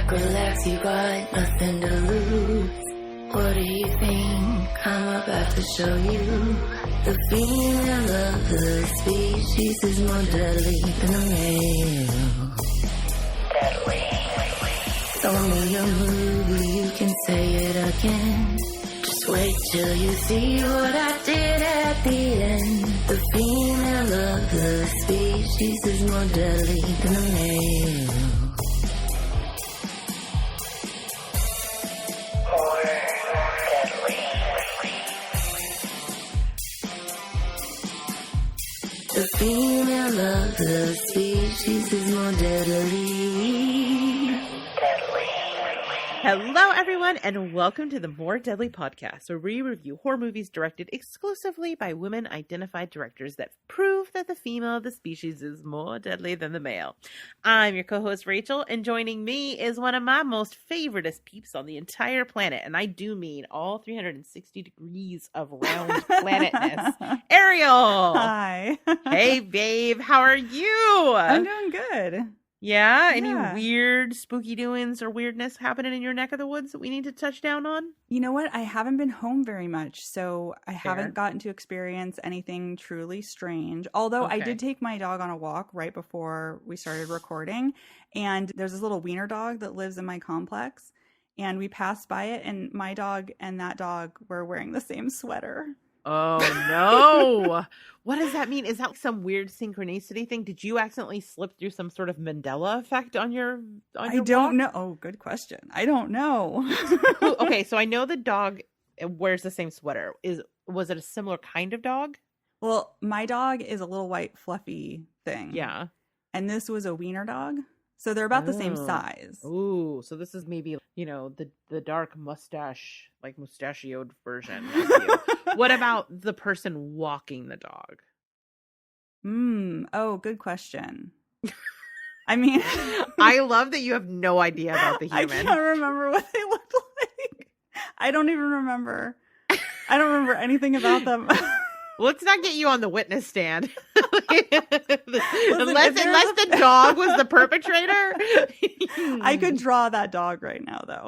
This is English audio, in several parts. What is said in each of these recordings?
back, relax, you got nothing to lose. What do you think I'm about to show you? The female of the species is more deadly than the male. Deadly. Show me a movie, you can say it again. Just wait till you see what I did at the end. The female of the species is more deadly than the male. The female of the species is more deadly. Hello, everyone, and welcome to the More Deadly podcast, where we review horror movies directed exclusively by women-identified directors that prove that the female of the species is more deadly than the male. I'm your co-host, Rachel, and joining me is one of my most favoritist peeps on the entire planet, and I do mean all 360 degrees of round planetness, Ariel! Hi. Hey, babe, how are you? I'm doing good. Yeah? Any weird spooky doings or weirdness happening in your neck of the woods that we need to touch down on? You know what? I haven't been home very much, so I haven't gotten to experience anything truly strange. Although I did take my dog on a walk right before we started recording, and there's this little wiener dog that lives in my complex, and we passed by it, and my dog and that dog were wearing the same sweater. Oh, no. What does that mean? Is that some weird synchronicity thing? Did you accidentally slip through some sort of Mandela effect on your I don't know. Oh, good question. I don't know. Okay, so I know the dog wears the same sweater. Was it a similar kind of dog? Well, my dog is a little white fluffy thing. Yeah. And this was a wiener dog. So they're about the same size. Ooh, so this is maybe, the dark mustache, like mustachioed version of you. What about the person walking the dog? Oh, good question. I mean, I love that you have no idea about the human. I can't remember what they looked like. I don't even remember. I don't remember anything about them. Let's not get you on the witness stand. Unless the dog was the perpetrator. I could draw that dog right now, though.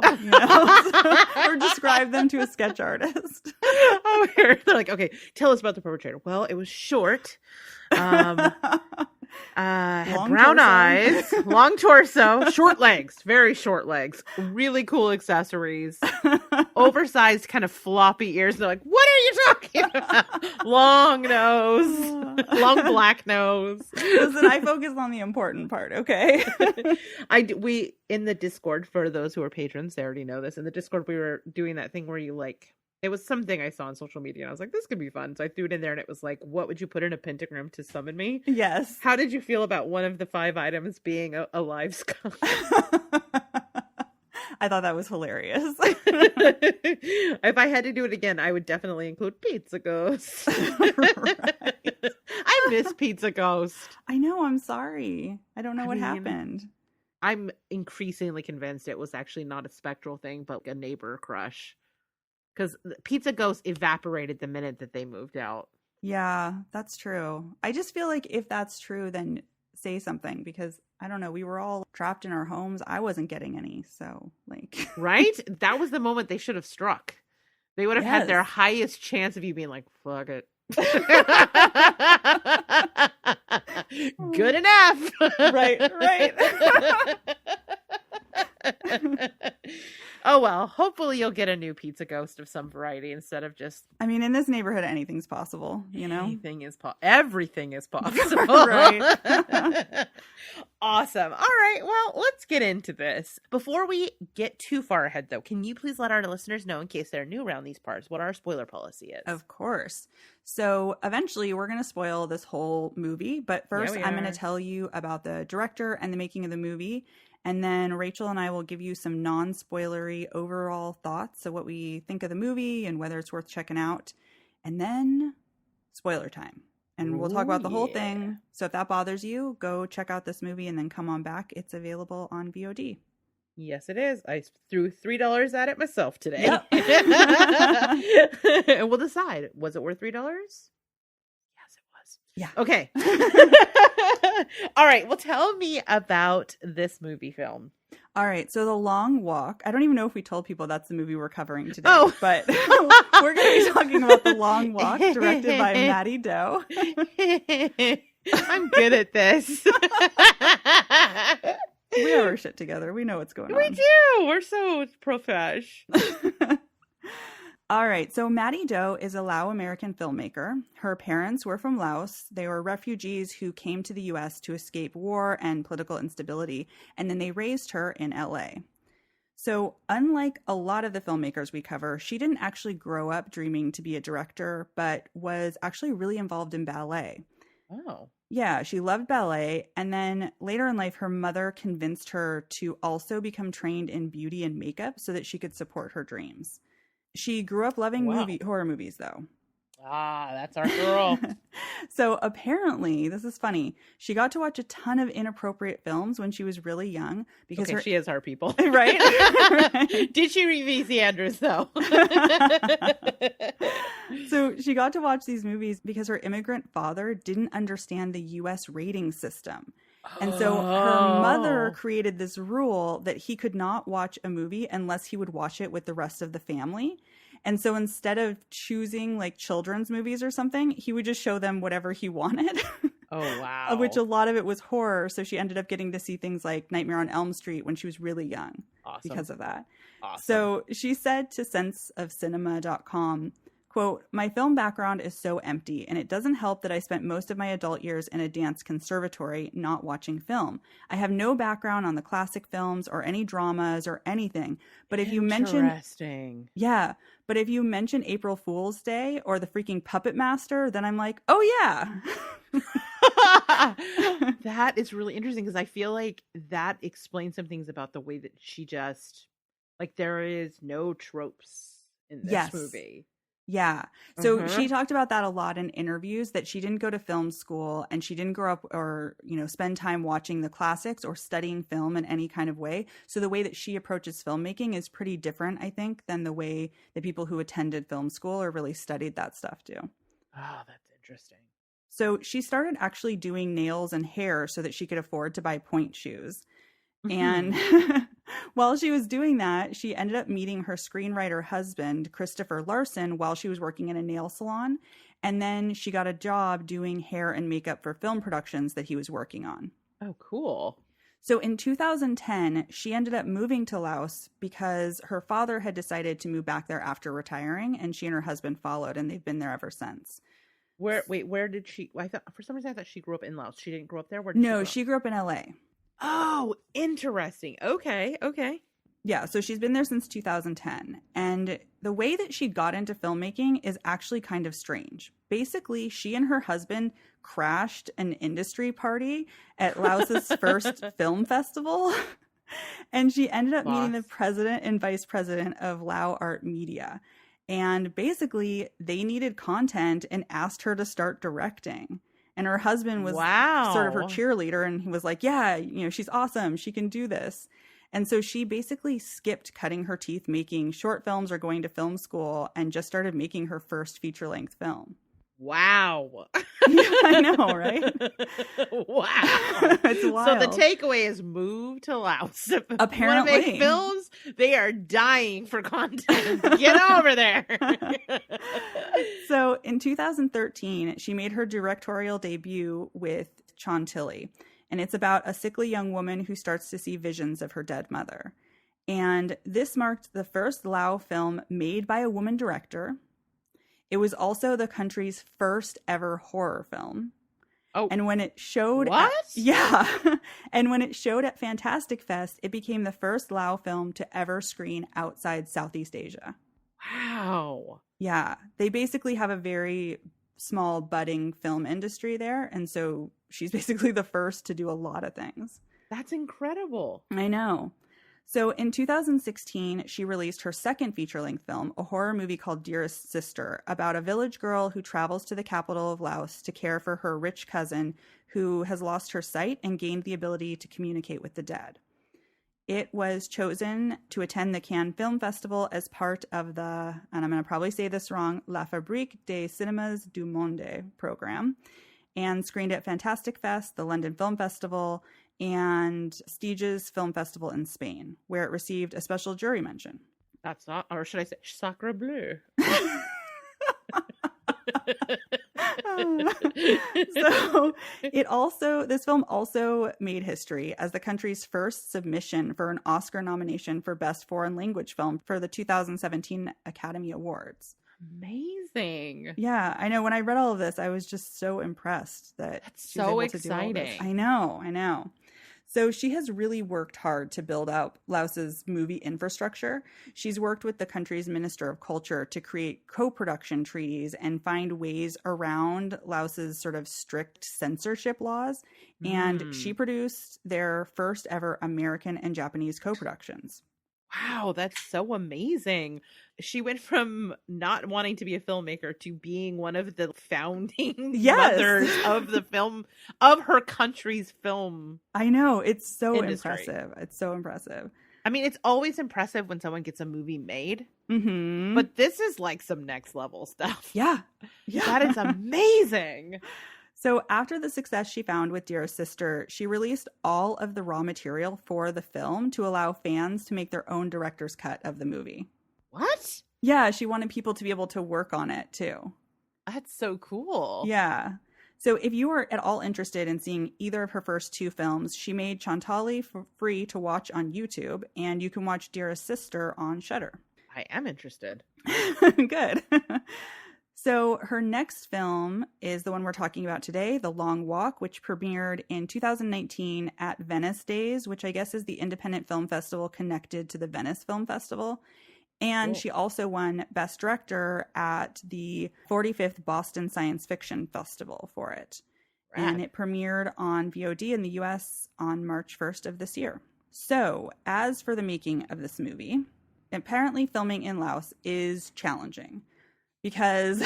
Or describe them to a sketch artist. Oh, they're like, okay, tell us about the perpetrator. Well, it was short. Had brown eyes, long torso, short legs, very short legs, really cool accessories, oversized kind of floppy ears. They're like, what are you talking about? Long nose, long black nose. Listen, I focus on the important part, okay? We in the Discord, for those who are patrons, they already know this. In the Discord, we were doing that thing where you it was something I saw on social media, and I was like, this could be fun. So I threw it in there, and it was like, what would you put in a pentagram to summon me? Yes. How did you feel about one of the 5 items being a live skunk? I thought that was hilarious. If I had to do it again, I would definitely include Pizza Ghost. Right. I miss Pizza Ghost. I know, I'm sorry. I don't know what happened. I'm increasingly convinced it was actually not a spectral thing, but a neighbor crush. Because Pizza Ghost evaporated the minute that they moved out. Yeah, that's true. I just feel like if that's true, then say something. Because, I don't know, we were all trapped in our homes. I wasn't getting any, so, Right? That was the moment they should have struck. They would have had their highest chance of you being like, fuck it. Good enough. Right. Oh, well, hopefully you'll get a new Pizza Ghost of some variety instead of just... I mean, in this neighborhood, anything's possible, Everything is possible. Right. Awesome. All right, well, let's get into this. Before we get too far ahead, though, can you please let our listeners know, in case they're new around these parts, what our spoiler policy is? Of course. So eventually we're going to spoil this whole movie, but first I'm going to tell you about the director and the making of the movie. And then Rachel and I will give you some non-spoilery overall thoughts of what we think of the movie and whether it's worth checking out. And then spoiler time. And we'll talk about the whole thing. So if that bothers you, go check out this movie and then come on back. It's available on VOD. Yes, it is. I threw $3 at it myself today. Yep. And we'll decide. Was it worth $3? Yes, it was. Yeah. Okay. All right. Well, tell me about this movie film. All right, so The Long Walk. I don't even know if we told people that's the movie we're covering today, but we're going to be talking about The Long Walk, directed by Matty Doe. I'm good at this. We have our shit together. We know what's going on. We do. We're so profesh. All right. So Matty Doe is a Lao American filmmaker. Her parents were from Laos. They were refugees who came to the U.S. to escape war and political instability. And then they raised her in L.A. So unlike a lot of the filmmakers we cover, she didn't actually grow up dreaming to be a director, but was actually really involved in ballet. Oh. Yeah, she loved ballet. And then later in life, her mother convinced her to also become trained in beauty and makeup so that she could support her dreams. She grew up loving horror movies, though. Ah, that's our girl. So apparently, this is funny, she got to watch a ton of inappropriate films when she was really young. Because she is our people. Right? Right. Did she read V.C. Andrews, though? So she got to watch these movies because her immigrant father didn't understand the U.S. rating system. And so her mother created this rule that he could not watch a movie unless he would watch it with the rest of the family. And so instead of choosing like children's movies or something, he would just show them whatever he wanted. Oh, wow. Of which a lot of it was horror. So she ended up getting to see things like Nightmare on Elm Street when she was really young. Awesome. Because of that. Awesome. So she said to senseofcinema.com, quote, "My film background is so empty, and it doesn't help that I spent most of my adult years in a dance conservatory not watching film. I have no background on the classic films or any dramas or anything. But if you mention but if you mention April Fool's Day or the freaking Puppet Master, then I'm like, oh yeah." That is really interesting because I feel like that explains some things about the way that she just like there is no tropes in this movie. Yeah. So she talked about that a lot in interviews, that she didn't go to film school and she didn't grow up or, spend time watching the classics or studying film in any kind of way. So the way that she approaches filmmaking is pretty different, I think, than the way that people who attended film school or really studied that stuff do. Oh, that's interesting. So she started actually doing nails and hair so that she could afford to buy point shoes. And while she was doing that, she ended up meeting her screenwriter husband, Christopher Larson, while she was working in a nail salon. And then she got a job doing hair and makeup for film productions that he was working on. Oh, cool. So in 2010, she ended up moving to Laos because her father had decided to move back there after retiring, and she and her husband followed, and they've been there ever since. Where did she? I thought for some reason I thought she grew up in Laos. She didn't grow up there. She grew up in LA. Oh, interesting. Okay. Yeah, so she's been there since 2010. And the way that she got into filmmaking is actually kind of strange. Basically, she and her husband crashed an industry party at Laos's first film festival. And she ended up meeting the president and vice president of Lao Art Media. And basically, they needed content and asked her to start directing. And her husband was sort of her cheerleader, and he was like, yeah, she's awesome. She can do this. And so she basically skipped cutting her teeth making short films or going to film school and just started making her first feature-length film. Wow. Yeah, I know, right? Wow. It's wild. So the takeaway is move to Laos. Apparently. Want to make films? They are dying for content. Get over there. So in 2013, she made her directorial debut with Chantilly. And it's about a sickly young woman who starts to see visions of her dead mother. And this marked the first Lao film made by a woman director. It was also the country's first ever horror film. Oh, and when it showed... And when it showed at Fantastic Fest, it became the first Lao film to ever screen outside Southeast Asia. Wow. Yeah. They basically have a very small budding film industry there. And so she's basically the first to do a lot of things. That's incredible. I know. So in 2016, she released her second feature-length film, a horror movie called Dearest Sister, about a village girl who travels to the capital of Laos to care for her rich cousin who has lost her sight and gained the ability to communicate with the dead. It was chosen to attend the Cannes Film Festival as part of the, and I'm going to probably say this wrong, La Fabrique des Cinémas du Monde program, and screened at Fantastic Fest, the London Film Festival, and Sitges Film Festival in Spain, where it received a special jury mention. That's not, or should I say Sacre Bleu? So this film also made history as the country's first submission for an Oscar nomination for Best Foreign Language Film for the 2017 Academy Awards. Amazing. Yeah, I know. When I read all of this, I was just so impressed that that's she was so able to do all this. exciting. I know. So she has really worked hard to build out Laos's movie infrastructure. She's worked with the country's Minister of Culture to create co-production treaties and find ways around Laos's sort of strict censorship laws. And she produced their first ever American and Japanese co-productions. Wow, that's so amazing. She went from not wanting to be a filmmaker to being one of the founding mothers of the film, of her country's film. I know. It's so industry. Impressive. It's so impressive. I mean, it's always impressive when someone gets a movie made, Mm-hmm. but this is like some next level stuff. Yeah. That is amazing. So after the success she found with Dear Sister, she released all of the raw material for the film to allow fans to make their own director's cut of the movie. What? Yeah, she wanted people to be able to work on it too. That's so cool. Yeah. So if you are at all interested in seeing either of her first two films, she made Chantali for free to watch on YouTube, and you can watch Dearest Sister on Shudder. I am interested. Good. So her next film is the one we're talking about today, The Long Walk, which premiered in 2019 at Venice Days, which I guess is the independent film festival connected to the Venice Film Festival. And Cool. She also won Best Director at the 45th Boston Science Fiction Festival for it. Rad. And it premiered on VOD in the US on March 1st of this year. So, as for the making of this movie, apparently filming in Laos is challenging. Because,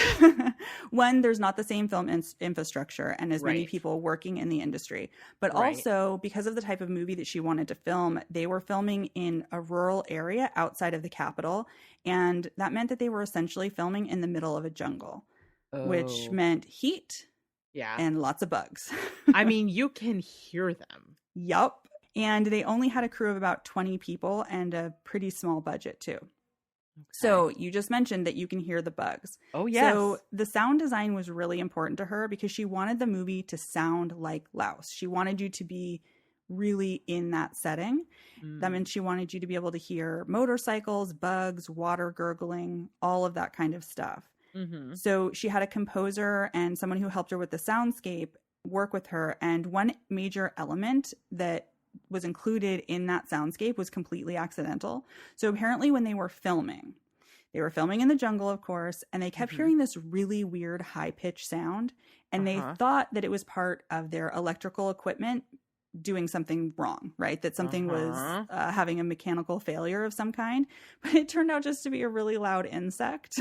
one, there's not the same film infrastructure and as many people working in the industry. But also, because of the type of movie that she wanted to film, they were filming in a rural area outside of the capital. And that meant that they were essentially filming in the middle of a jungle, which meant heat and lots of bugs. I mean, you can hear them. Yup. And they only had a crew of about 20 people and a pretty small budget, too. So you just mentioned that you can hear the bugs. Oh, yes. So the sound design was really important to her because she wanted the movie to sound like Laos. She wanted you to be really in that setting. That meant she wanted you to be able to hear motorcycles, bugs, water gurgling, all of that kind of stuff. Mm-hmm. So she had a composer and someone who helped her with the soundscape work with her. And one major element that was included in that soundscape was completely accidental. So apparently when they were filming in the jungle, of course, and they kept hearing this really weird high-pitched sound, and they thought that it was part of their electrical equipment doing something wrong, right? That something was having a mechanical failure of some kind, but it turned out just to be a really loud insect.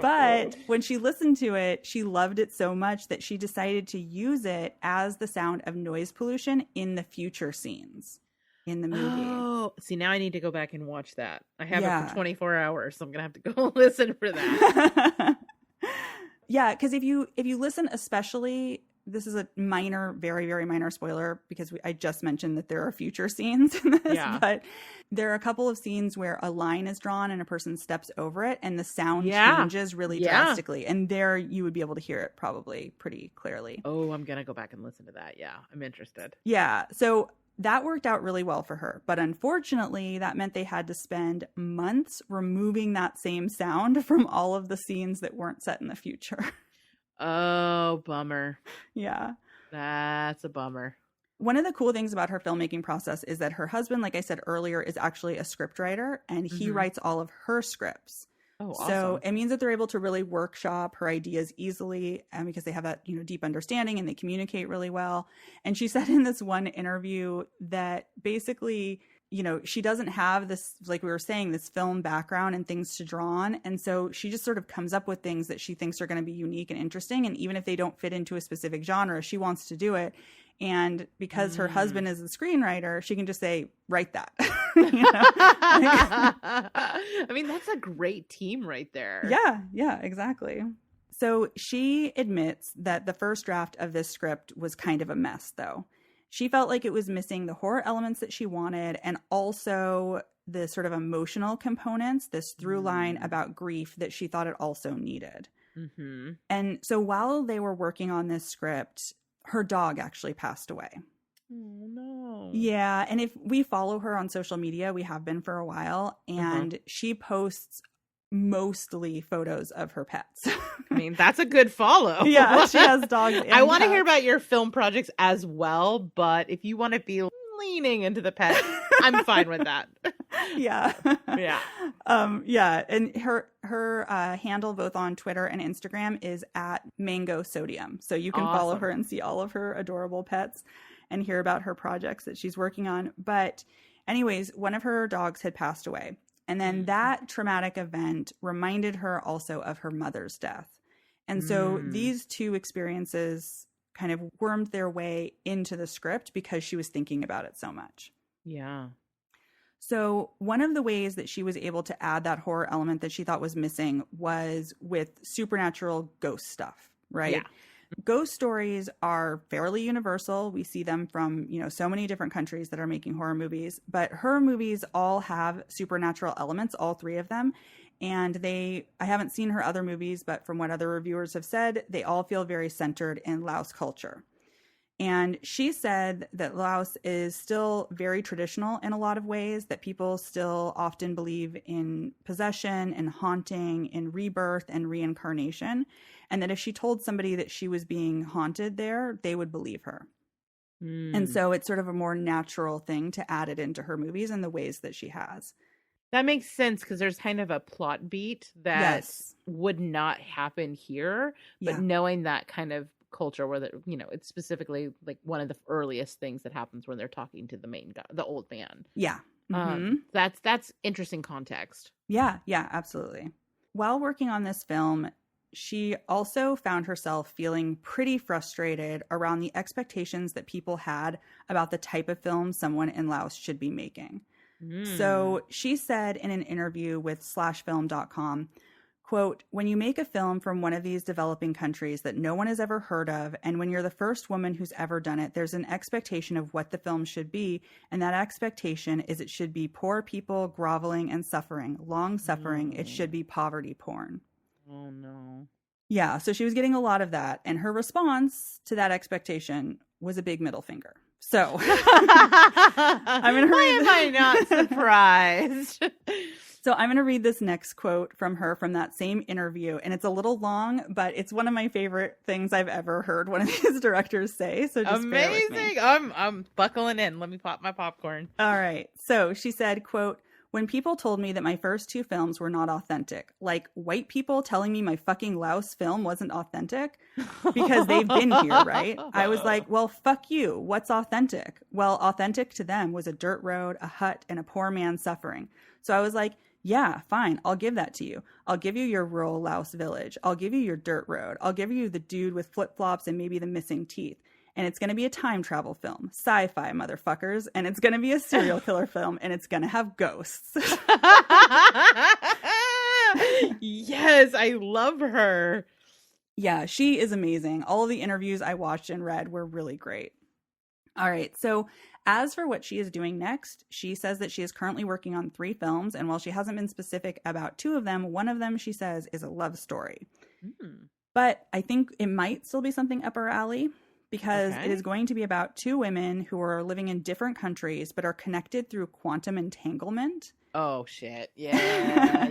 But when she listened to it, she loved it so much that she decided to use it as the sound of noise pollution in the future scenes in the movie. Oh, see, now I need to go back and watch that. I have it for 24 hours, so I'm going to have to go listen for that. Yeah, because if you listen, especially, this is a minor, very, very minor spoiler because I just mentioned that there are future scenes in this, but there are a couple of scenes where a line is drawn and a person steps over it and the sound changes really drastically. And there you would be able to hear it probably pretty clearly. Oh, I'm going to go back and listen to that. Yeah, I'm interested. Yeah, so that worked out really well for her. But unfortunately, that meant they had to spend months removing that same sound from all of the scenes that weren't set in the future. Oh, bummer. Yeah. That's a bummer. One of the cool things about her filmmaking process is that her husband, like I said earlier, is actually a scriptwriter, and he writes all of her scripts. Oh, awesome. So it means that they're able to really workshop her ideas easily, and because they have that, deep understanding and they communicate really well. And she said in this one interview that basically, she doesn't have this, like we were saying, this film background and things to draw on. And so she just sort of comes up with things that she thinks are going to be unique and interesting. And even if they don't fit into a specific genre, she wants to do it. And because her husband is a screenwriter, she can just say, write that. I mean, that's a great team right there. Yeah, exactly. So she admits that the first draft of this script was kind of a mess, though. She felt like it was missing the horror elements that she wanted and also the sort of emotional components, this through line about grief that she thought it also needed. Mm-hmm. And so while they were working on this script, her dog actually passed away. Oh, no. Yeah. And if we follow her on social media, we have been for a while, and she posts mostly photos of her pets. I mean, that's a good follow. Yeah, she has dogs. I want to hear about your film projects as well, but if you want to be leaning into the pet, I'm fine with that. Yeah. Yeah. Yeah. And her handle both on Twitter and Instagram is at Mango Sodium. So you can follow her and see all of her adorable pets and hear about her projects that she's working on. But anyways, one of her dogs had passed away. And then that traumatic event reminded her also of her mother's death. And so these two experiences kind of wormed their way into the script because she was thinking about it so much. Yeah. So one of the ways that she was able to add that horror element that she thought was missing was with supernatural ghost stuff, right? Yeah. Ghost stories are fairly universal. We see them from, so many different countries that are making horror movies, but her movies all have supernatural elements, all three of them. And I haven't seen her other movies, but from what other reviewers have said, they all feel very centered in Laos culture. And she said that Laos is still very traditional in a lot of ways, that people still often believe in possession and haunting and rebirth and reincarnation. And that if she told somebody that she was being haunted there, they would believe her. And so it's sort of a more natural thing to add it into her movies in the ways that she has. That makes sense because there's kind of a plot beat that would not happen here. But knowing that kind of culture where it's specifically like one of the earliest things that happens when they're talking to the main guy, the old man. Yeah. That's interesting context. Yeah, absolutely. While working on this film, she also found herself feeling pretty frustrated around the expectations that people had about the type of film someone in Laos should be making. So she said in an interview with /film.com, quote, "When you make a film from one of these developing countries that no one has ever heard of, and when you're the first woman who's ever done it, there's an expectation of what the film should be. And that expectation is it should be poor people groveling and suffering, long suffering. It should be poverty porn." Oh, no. Yeah, so she was getting a lot of that. And her response to that expectation was a big middle finger. So I'm going to read. Why am I not surprised? So I'm going to read this next quote from her from that same interview. And it's a little long, but it's one of my favorite things I've ever heard one of these directors say. So just bear with me. I'm buckling in. Let me pop my popcorn. All right. So she said, quote, "When people told me that my first two films were not authentic, like white people telling me my fucking Laos film wasn't authentic because they've been here, right? I was like, well, fuck you. What's authentic? Well, authentic to them was a dirt road, a hut, and a poor man suffering. So I was like, yeah, fine. I'll give that to you. I'll give you your rural Laos village. I'll give you your dirt road. I'll give you the dude with flip-flops and maybe the missing teeth. And it's going to be a time travel film, sci-fi motherfuckers, and it's going to be a serial killer film, and it's going to have ghosts." Yes, I love her. Yeah, she is amazing. All of the interviews I watched and read were really great. All right, so as for what she is doing next, she says that she is currently working on 3 films, and while she hasn't been specific about 2 of them, one of them, she says, is a love story. But I think it might still be something up her alley, because it is going to be about 2 women who are living in different countries but are connected through quantum entanglement. Oh, shit. Yeah.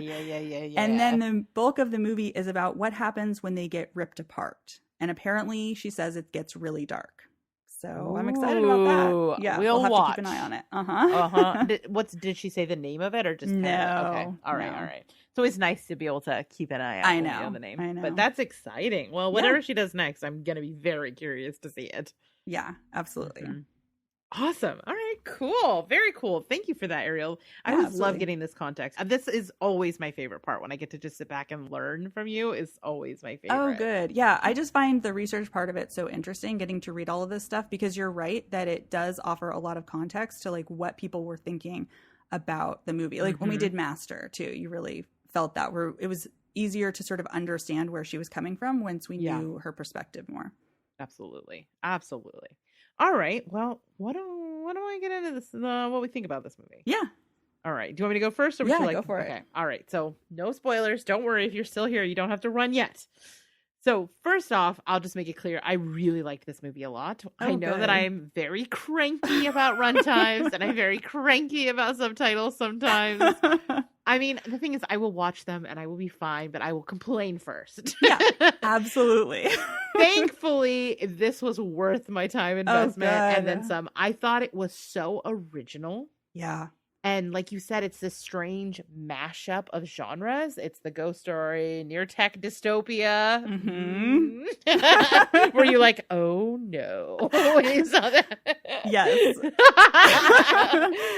And then the bulk of the movie is about what happens when they get ripped apart. And apparently, she says it gets really dark. So I'm excited about that. Yeah, we'll have watch. to keep an eye on it. Did she say the name of it or just? No. Okay. All right. So it's nice to be able to keep an eye out on the name. I know. But that's exciting. Well, whatever she does next, I'm going to be very curious to see it. Yeah, absolutely. Awesome. All right, cool. Very cool. Thank you for that, Ariel. I always love getting this context. This is always my favorite part when I get to just sit back and learn from you. Is always my favorite. Oh, good. Yeah, I just find the research part of it so interesting, getting to read all of this stuff, because you're right that it does offer a lot of context to like what people were thinking about the movie. Like when we did Master too, you really felt that where it was easier to sort of understand where she was coming from once we knew her perspective more. Absolutely. Absolutely. All right. Well, what do I get into this? What we think about this movie? Yeah. All right. Do you want me to go first? Or go for it. Okay. All right. So no spoilers. Don't worry. If you're still here, you don't have to run yet. So first off, I'll just make it clear. I really liked this movie a lot. I know that I'm very cranky about runtimes and I'm very cranky about subtitles sometimes. I mean, the thing is, I will watch them and I will be fine, but I will complain first. Yeah, absolutely. Thankfully, this was worth my time investment and then some. I thought it was so original. Yeah. And like you said, it's this strange mashup of genres. It's the ghost story, near tech dystopia. Mm-hmm. Were you like, oh no, when you saw that? Yes.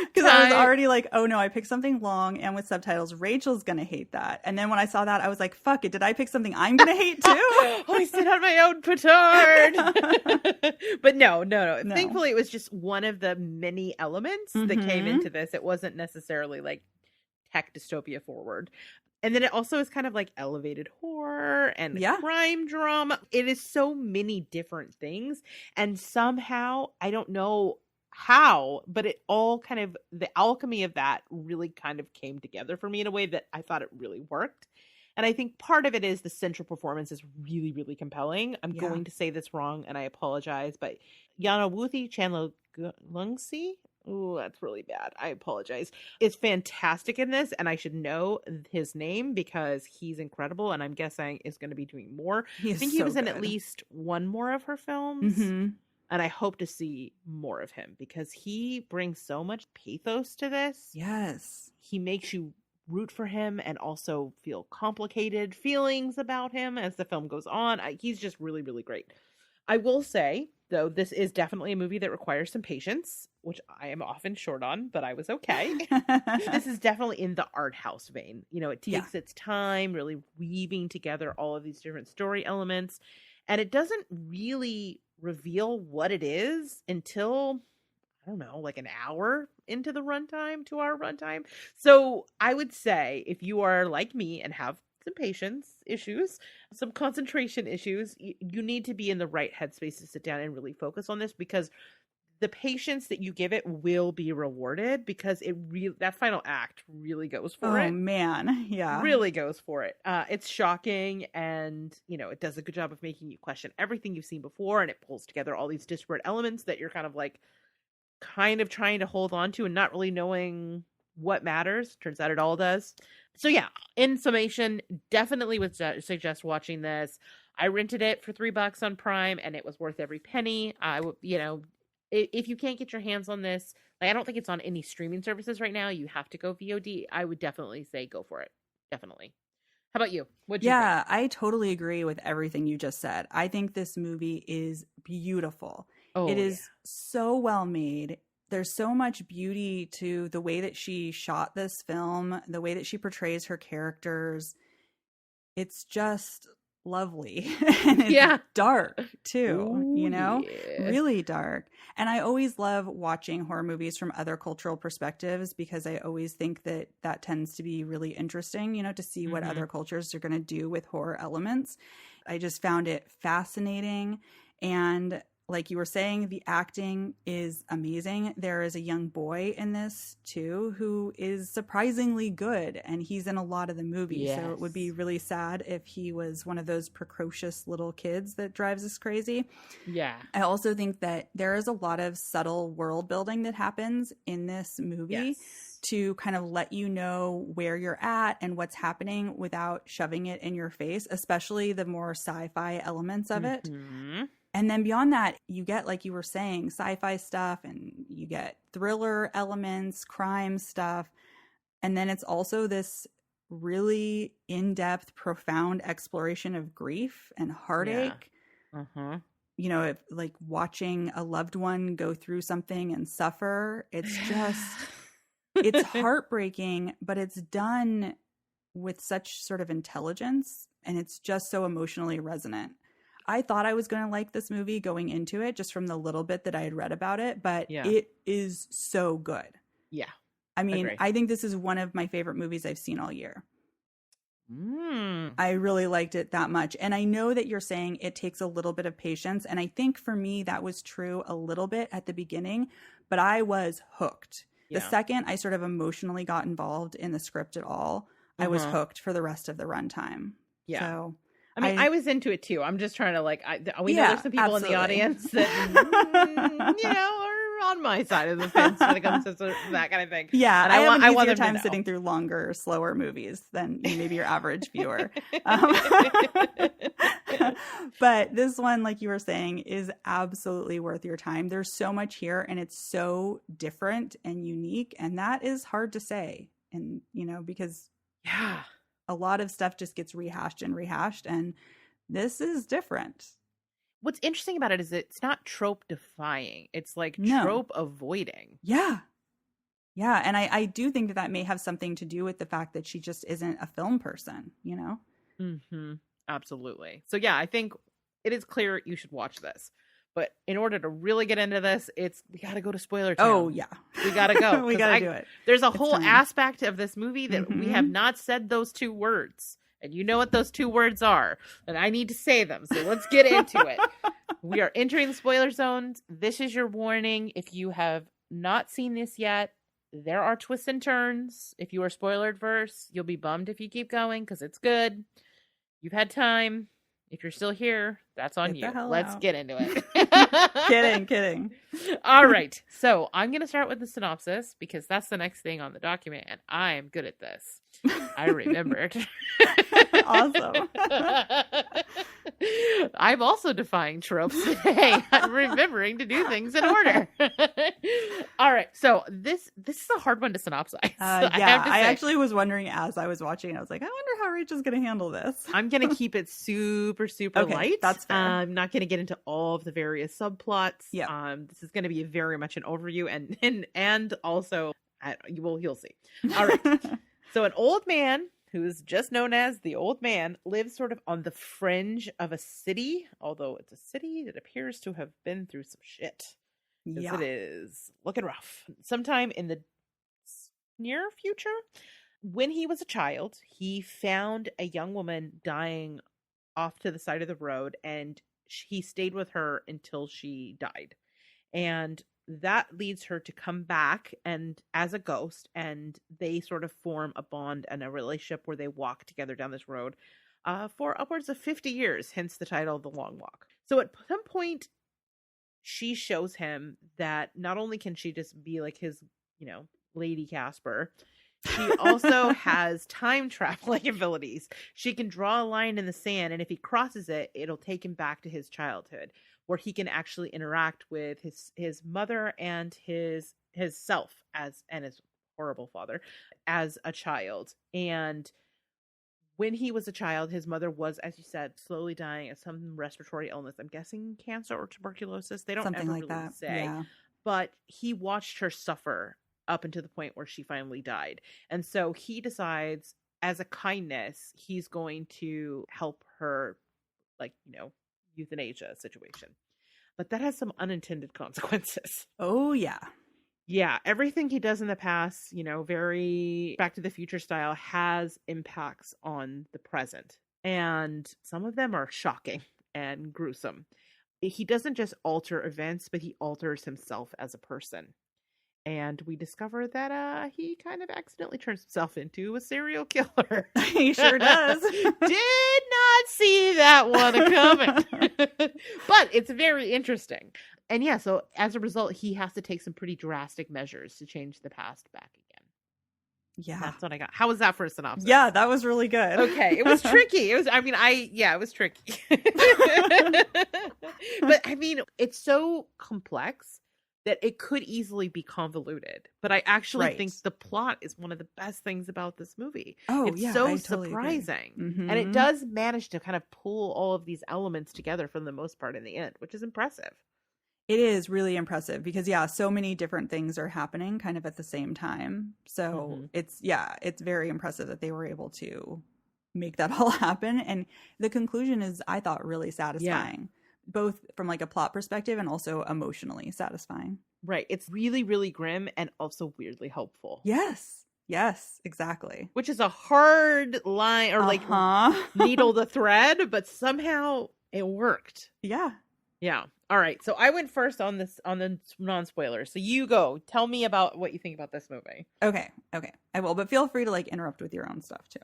Because I was already like, oh no, I picked something long and with subtitles. Rachel's going to hate that. And then when I saw that, I was like, fuck it. Did I pick something I'm going to hate too? I sit on my own petard. But no. Thankfully, it was just one of the many elements that came into this. It wasn't necessarily like tech dystopia forward. And then it also is kind of like elevated horror and crime drama. It is so many different things. And somehow, I don't know how, but it all kind of, the alchemy of that really kind of came together for me in a way that I thought it really worked. And I think part of it is the central performance is really, really compelling. I'm going to say this wrong and I apologize, but Yanawuthi Chanlungsi, oh, that's really bad. I apologize. Is fantastic in this, and I should know his name because he's incredible, and I'm guessing is going to be doing more. I think he was in at least one more of her films, and I hope to see more of him because he brings so much pathos to this. Yes. He makes you root for him and also feel complicated feelings about him as the film goes on. He's just really, really great. I will say, though, this is definitely a movie that requires some patience, which I am often short on, but I was okay. This is definitely in the art house vein. You know, it takes its time really weaving together all of these different story elements, and it doesn't really reveal what it is until, I don't know, like an hour into the runtime, 2-hour runtime. So I would say if you are like me and have some patience issues, some concentration issues, you need to be in the right headspace to sit down and really focus on this, because the patience that you give it will be rewarded, because that final act really goes for it. Oh man. Yeah. Really goes for it. It's shocking, and it does a good job of making you question everything you've seen before, and it pulls together all these disparate elements that you're kind of trying to hold on to and not really knowing what matters. Turns out it all does. So yeah, in summation, definitely would suggest watching this. I rented it for $3 on Prime, and it was worth every penny. I would, if you can't get your hands on this, I don't think it's on any streaming services right now. You have to go VOD. I would definitely say go for it. Definitely. How about you? What'd you think? Yeah, I totally agree with everything you just said. I think this movie is beautiful. It is so well made. There's so much beauty to the way that she shot this film, the way that she portrays her characters. It's just lovely. And it's dark too, really dark. And I always love watching horror movies from other cultural perspectives, because I always think that tends to be really interesting, to see what other cultures are going to do with horror elements. I just found it fascinating. And like you were saying, the acting is amazing. There is a young boy in this too who is surprisingly good, and he's in a lot of the movie. Yes. So it would be really sad if he was one of those precocious little kids that drives us crazy. Yeah. I also think that there is a lot of subtle world building that happens in this movie to kind of let you know where you're at and what's happening without shoving it in your face, especially the more sci-fi elements of it. And then beyond that, you get, like you were saying, sci-fi stuff, and you get thriller elements, crime stuff. And then it's also this really in-depth, profound exploration of grief and heartache. Yeah. Like watching a loved one go through something and suffer. It's just, it's heartbreaking, but it's done with such sort of intelligence, and it's just so emotionally resonant. I thought I was going to like this movie going into it, just from the little bit that I had read about it, but it is so good. Yeah. I mean, I think this is one of my favorite movies I've seen all year. I really liked it that much. And I know that you're saying it takes a little bit of patience. And I think for me, that was true a little bit at the beginning, but I was hooked. The second I sort of emotionally got involved in the script at all, I was hooked for the rest of the runtime. Yeah. So I mean, I was into it too. I'm just trying to we know there's some people in the audience that, are on my side of the fence when it comes to that kind of thing. Yeah. And I have an easier time sitting through longer, slower movies than maybe your average viewer. But this one, like you were saying, is absolutely worth your time. There's so much here and it's so different and unique. And that is hard to say. And, because a lot of stuff just gets rehashed. And this is different. What's interesting about it is it's not trope defying. It's like trope avoiding. Yeah. Yeah. And I do think that may have something to do with the fact that she just isn't a film person, Mm-hmm. Absolutely. So yeah, I think it is clear you should watch this. But in order to really get into this, we got to go to spoiler town. Oh, yeah. We got to go. We got to do it. There's a whole aspect of this movie that we have not said those two words. And you know what those two words are. And I need to say them. So let's get into it. We are entering the spoiler zones. This is your warning. If you have not seen this yet, there are twists and turns. If you are spoiler adverse, you'll be bummed if you keep going because it's good. You've had time. If you're still here, that's on you. Let's get into it. Kidding. All right. So I'm going to start with the synopsis because that's the next thing on the document. And I am good at this. I remembered. Awesome. I'm also defying tropes today. I'm remembering to do things in order. All right. So this is a hard one to synopsize. I actually was wondering as I was watching, I was like, I wonder how Rachel's going to handle this. I'm going to keep it super, super light. That's fair. I'm not going to get into all of the various subplots. Yeah. This is going to be very much an overview and also, you'll see. All right. So an old man who is just known as the old man lives sort of on the fringe of a city, although it's a city that appears to have been through some shit. Yeah. It is looking rough. Sometime in the near future, when he was a child, he found a young woman dying off to the side of the road, and he stayed with her until she died. And that leads her to come back and as a ghost, and they sort of form a bond and a relationship where they walk together down this road for upwards of 50 years, hence the title The Long Walk. So at some point, she shows him that not only can she just be like his, Lady Casper, she also has time traveling abilities. She can draw a line in the sand, and if he crosses it, it'll take him back to his childhood, where he can actually interact with his mother and his self and his horrible father as a child. And when he was a child, his mother was, as you said, slowly dying of some respiratory illness. I'm guessing cancer or tuberculosis. They don't Something ever like really that. say. Yeah. But he watched her suffer up until the point where she finally died. And so he decides, as a kindness, he's going to help her, euthanasia situation. But that has some unintended consequences. Oh, yeah. Yeah, everything he does in the past, very Back to the Future style, has impacts on the present. And some of them are shocking and gruesome. He doesn't just alter events, but he alters himself as a person. And we discover that he kind of accidentally turns himself into a serial killer. He sure does. Did not see that one coming. But it's very interesting. And yeah, so as a result, he has to take some pretty drastic measures to change the past back again. Yeah. That's what I got. How was that for a synopsis? Yeah, that was really good. Okay. It was tricky. It was tricky. But it's so complex that it could easily be convoluted. But I actually think the plot is one of the best things about this movie. Oh, it's yeah, so I totally surprising. Mm-hmm. And it does manage to kind of pull all of these elements together for the most part in the end, which is impressive. It is really impressive because, so many different things are happening kind of at the same time. So it's very impressive that they were able to make that all happen. And the conclusion is, I thought, really satisfying. Yeah. Both from a plot perspective and also emotionally satisfying. Right. It's really, really grim and also weirdly hopeful. Yes. Yes, exactly. Which is a hard line or like needle to thread, but somehow it worked. Yeah. Yeah. All right. So I went first on the non-spoilers. So you go. Tell me about what you think about this movie. Okay. I will, but feel free to like interrupt with your own stuff too.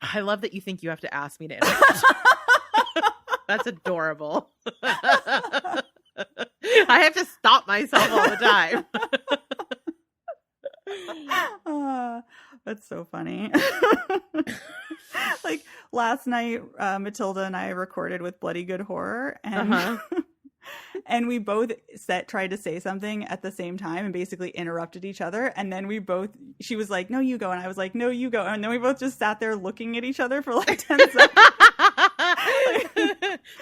I love that you think you have to ask me to interrupt. That's adorable. I have to stop myself all the time. That's so funny. Like last night, Matilda and I recorded with Bloody Good Horror, and and we both tried to say something at the same time and basically interrupted each other. And then she was like, "No, you go," and I was like, "No, you go," and then we both just sat there looking at each other for like 10 seconds.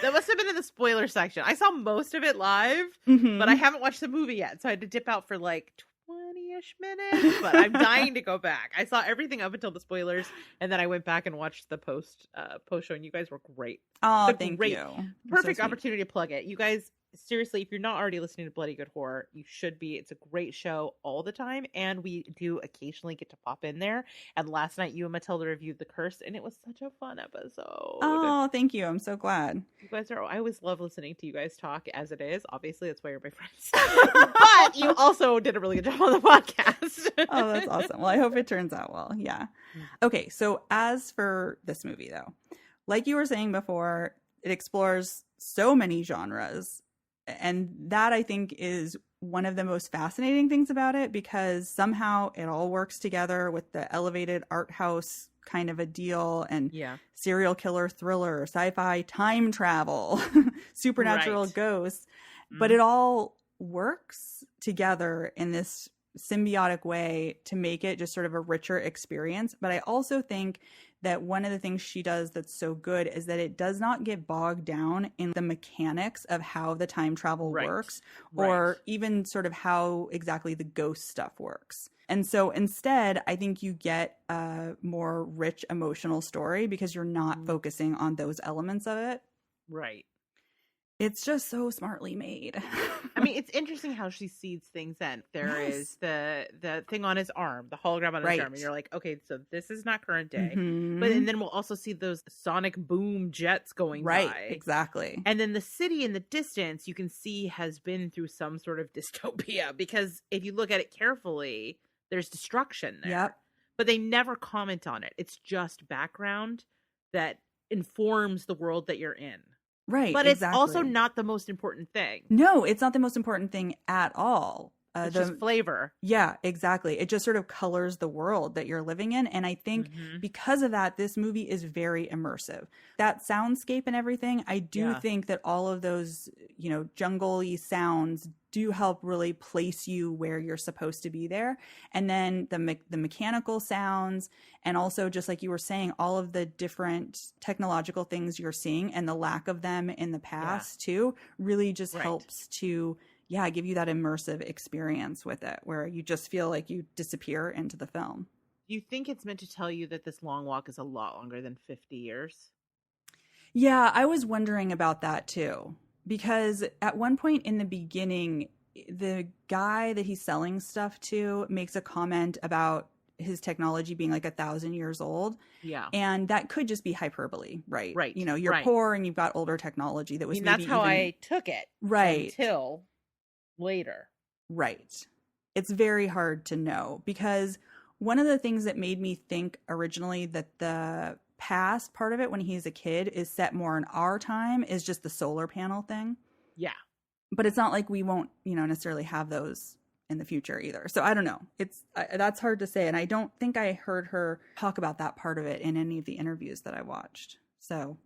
That must have been in the spoiler section. I saw most of it live, but I haven't watched the movie yet, so I had to dip out for like 20-ish minutes, but I'm dying to go back. I saw everything up until the spoilers, and then I went back and watched the post show, and you guys were great. Oh, thank you. Perfect opportunity to plug it. You guys, seriously, if you're not already listening to Bloody Good Horror, you should be. It's a great show all the time, and we do occasionally get to pop in there. And last night, you and Matilda reviewed The Curse, and it was such a fun episode. Oh, thank you. I'm so glad. You guys I always love listening to you guys talk as it is. Obviously, that's why you're my friends. But you also did a really good job on the podcast. Oh, that's awesome. Well, I hope it turns out well. Yeah. Okay, so as for this movie, though, like you were saying before, it explores so many genres. And that, I think, is one of the most fascinating things about it, because somehow it all works together with the elevated art house kind of a deal, and serial killer thriller, sci-fi, time travel, supernatural ghosts. But it all works together in this symbiotic way to make it just sort of a richer experience. But I also think that one of the things she does that's so good is that it does not get bogged down in the mechanics of how the time travel works, or even sort of how exactly the ghost stuff works. And so instead, I think you get a more rich emotional story because you're not focusing on those elements of it. Right. It's just so smartly made. I mean, it's interesting how she seeds things in. There is the thing on his arm, the hologram on his arm, and you're like, okay, so this is not current day. But and then we'll also see those sonic boom jets going by. Right, exactly. And then the city in the distance, you can see has been through some sort of dystopia, because if you look at it carefully, there's destruction there. Yep. But they never comment on it. It's just background that informs the world that you're in. Right. But it's also not the most important thing. No, it's not the most important thing at all. It's just flavor. Yeah, exactly. It just sort of colors the world that you're living in. And I think because of that, this movie is very immersive. That soundscape and everything, I do think that all of those, jungle-y sounds do help really place you where you're supposed to be there. And then the mechanical sounds, and also just like you were saying, all of the different technological things you're seeing and the lack of them in the past too, really just helps to give you that immersive experience with it, where you just feel like you disappear into the film. Do you think it's meant to tell you that this long walk is a lot longer than 50 years? Yeah, I was wondering about that too. Because at one point in the beginning, the guy that he's selling stuff to makes a comment about his technology being like 1,000 years old. Yeah. And that could just be hyperbole, right? Right. You're poor and you've got older technology that was that's how I took it. Right. Until later. Right. It's very hard to know, because one of the things that made me think originally that the past part of it when he's a kid is set more in our time is just the solar panel thing. Yeah. But it's not like we won't, necessarily have those in the future either. So I don't know. That's hard to say. And I don't think I heard her talk about that part of it in any of the interviews that I watched. So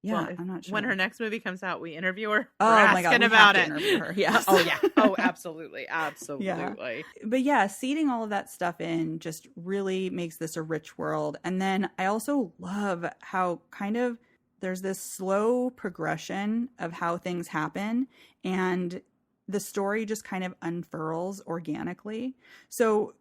yeah, I'm not sure. When her next movie comes out, we interview her. Oh my God, we have to interview her. Yes. Oh yeah. Oh, absolutely. Absolutely. Yeah. But yeah, seeding all of that stuff in just really makes this a rich world. And then I also love how kind of there's this slow progression of how things happen, and the story just kind of unfurls organically. So,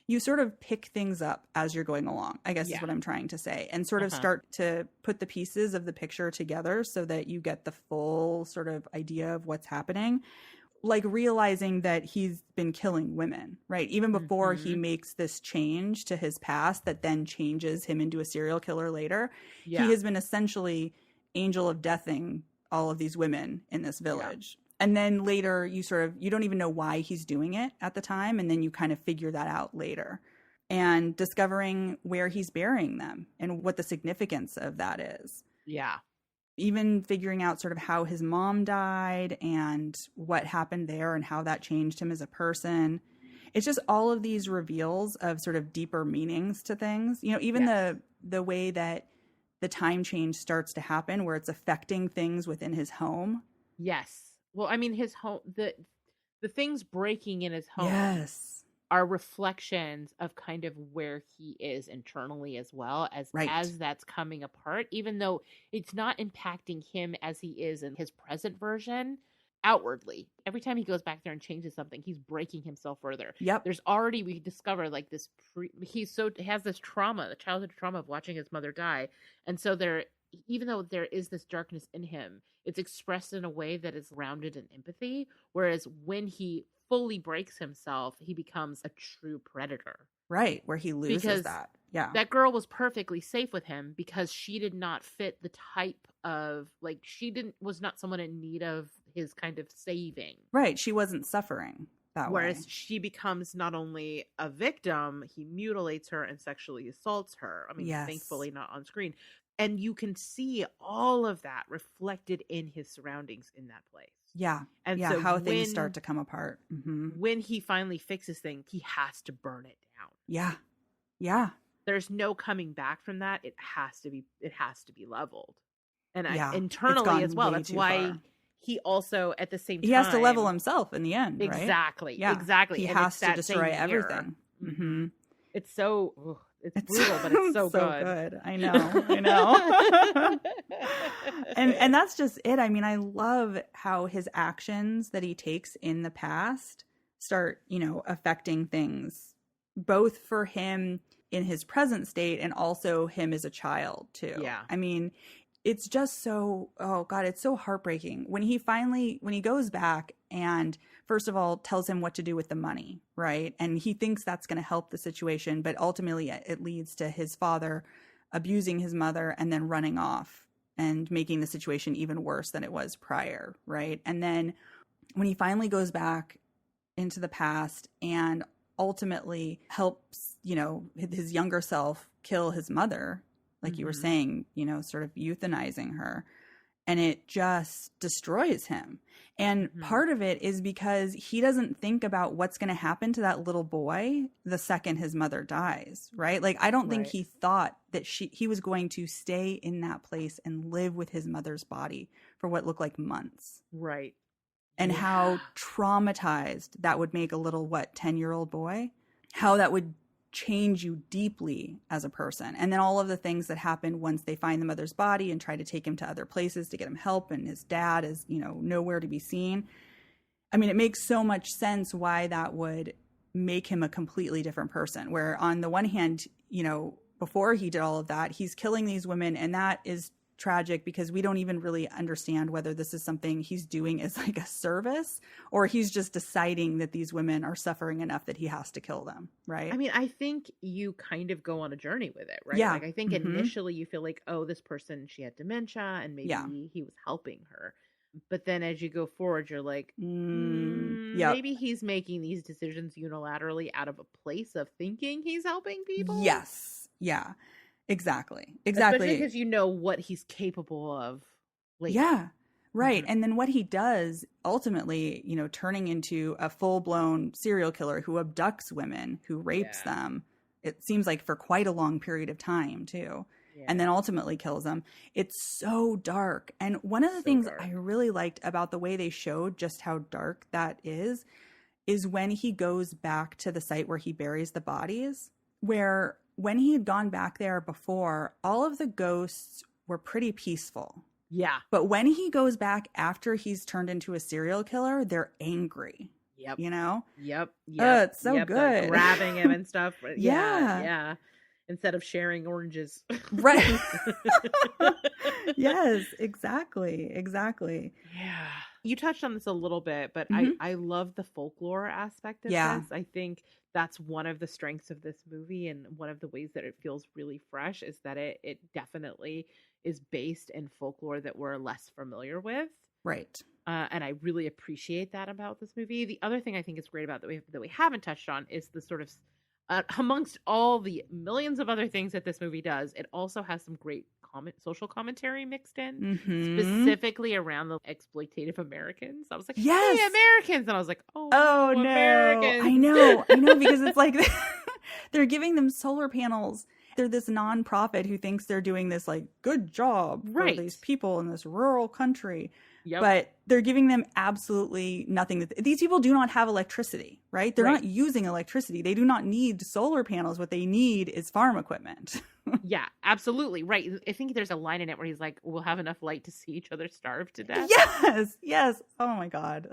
you sort of pick things up as you're going along, I guess is what I'm trying to say, and sort of start to put the pieces of the picture together so that you get the full sort of idea of what's happening. like realizing that he's been killing women, right? Even before he makes this change to his past that then changes him into a serial killer later. Yeah. He has been essentially angel of deathing all of these women in this village. Yeah. And then later you don't even know why he's doing it at the time. And then you kind of figure that out later. And discovering where he's burying them and what the significance of that is. Yeah. Even figuring out sort of how his mom died and what happened there and how that changed him as a person. It's just all of these reveals of sort of deeper meanings to things. You know, even the way that the time change starts to happen where it's affecting things within his home. Yes. Well, I mean, his home, the things breaking in his home. Yes. Are reflections of kind of where he is internally as well as that's coming apart, even though it's not impacting him as he is in his present version outwardly. Every time he goes back there and changes something, he's breaking himself further. Yep. There's already, we discover like this, he has this trauma, the childhood trauma of watching his mother die. And so even though there is this darkness in him, it's expressed in a way that is grounded in empathy. Whereas when he fully breaks himself, he becomes a true predator. Right, where he loses that. Yeah. That girl was perfectly safe with him because she did not fit the type of, like, was not someone in need of his kind of saving. Right, she wasn't suffering that way. Whereas she becomes not only a victim, he mutilates her and sexually assaults her. I mean, thankfully not on screen. And you can see all of that reflected in his surroundings in that place. Yeah. And so how things start to come apart. Mm-hmm. When he finally fixes things, he has to burn it down. Yeah. Yeah. There's no coming back from that. It has to be leveled. And internally as well. That's why he also at the same time. He has to level himself in the end, right? Exactly. Yeah. Exactly. He has to destroy everything. Mm-hmm. It's so it's brutal, but it's so good. I know. And that's just it. I mean, I love how his actions that he takes in the past start, affecting things both for him in his present state and also him as a child too. Yeah. I mean, it's just so, oh God, it's so heartbreaking when he goes back and first of all tells him what to do with the money, right? And he thinks that's going to help the situation, but ultimately it leads to his father abusing his mother and then running off and making the situation even worse than it was prior, right? And then when he finally goes back into the past and ultimately helps, his younger self kill his mother, like you were saying, sort of euthanizing her, and it just destroys him. And part of it is because he doesn't think about what's going to happen to that little boy the second his mother dies, right? Like, I don't think he thought that he was going to stay in that place and live with his mother's body for what looked like months. Right. And how traumatized that would make a little, 10-year-old boy, how that would change you deeply as a person. And then all of the things that happen once they find the mother's body and try to take him to other places to get him help, and his dad is, nowhere to be seen. I mean, it makes so much sense why that would make him a completely different person, where on the one hand, before he did all of that, he's killing these women, and that is tragic because we don't even really understand whether this is something he's doing as like a service or he's just deciding that these women are suffering enough that he has to kill them, right? I mean, I think you kind of go on a journey with it, right? Yeah. Like, I think initially you feel like, oh, this person, she had dementia and maybe he was helping her. But then as you go forward, you're like, maybe he's making these decisions unilaterally out of a place of thinking he's helping people. Yes. Yeah. Exactly. Especially because what he's capable of. Yeah. Right. And then what he does ultimately, turning into a full-blown serial killer who abducts women, who rapes them. It seems like for quite a long period of time too. Yeah. And then ultimately kills them. It's so dark. And one of the things I really liked about the way they showed just how dark that is when he goes back to the site where he buries the bodies, where when he had gone back there before, all of the ghosts were pretty peaceful. Yeah. But when he goes back after he's turned into a serial killer, they're angry. Yep. Yep. It's so good. They're grabbing him and stuff. Yeah. Instead of sharing oranges. Right. Yes, exactly. Yeah. You touched on this a little bit, but I love the folklore aspect of this. I think that's one of the strengths of this movie, and one of the ways that it feels really fresh is that it definitely is based in folklore that we're less familiar with. Right. And I really appreciate that about this movie. The other thing I think is great about that we haven't touched on is the sort of amongst all the millions of other things that this movie does, it also has some great social commentary mixed in, specifically around the exploitative Americans. I was like, yes, hey, Americans. And I was like, oh no. Americans. I know, because it's like they're giving them solar panels. They're this nonprofit who thinks they're doing this like good job for these people in this rural country. Yep. But they're giving them absolutely nothing. These people do not have electricity, right? They're not using electricity. They do not need solar panels. What they need is farm equipment. Yeah, absolutely. Right. I think there's a line in it where he's like, we'll have enough light to see each other starve to death. Yes. Oh my God.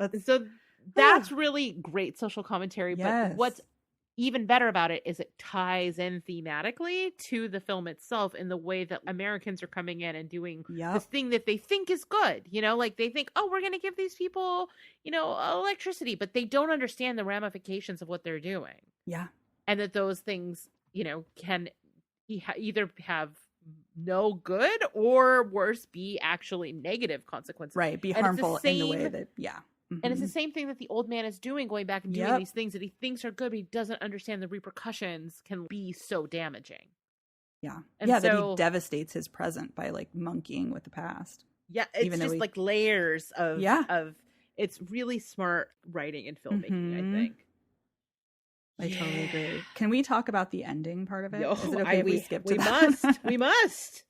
That's really great social commentary. But what's even better about it is it ties in thematically to the film itself in the way that Americans are coming in and doing this thing that they think is good. Like they think, oh, we're going to give these people, electricity, but they don't understand the ramifications of what they're doing. Yeah. And that those things, can either have no good or worse, be actually negative consequences. Right. Be harmful in the way that, And it's the same thing that the old man is doing, going back and doing these things that he thinks are good, but he doesn't understand the repercussions can be so damaging. Yeah. And that he devastates his present by like monkeying with the past. Yeah. It's just like layers of, it's really smart writing and filmmaking, I think. I totally agree. Can we talk about the ending part of it? Is it okay if we skip to that? We must.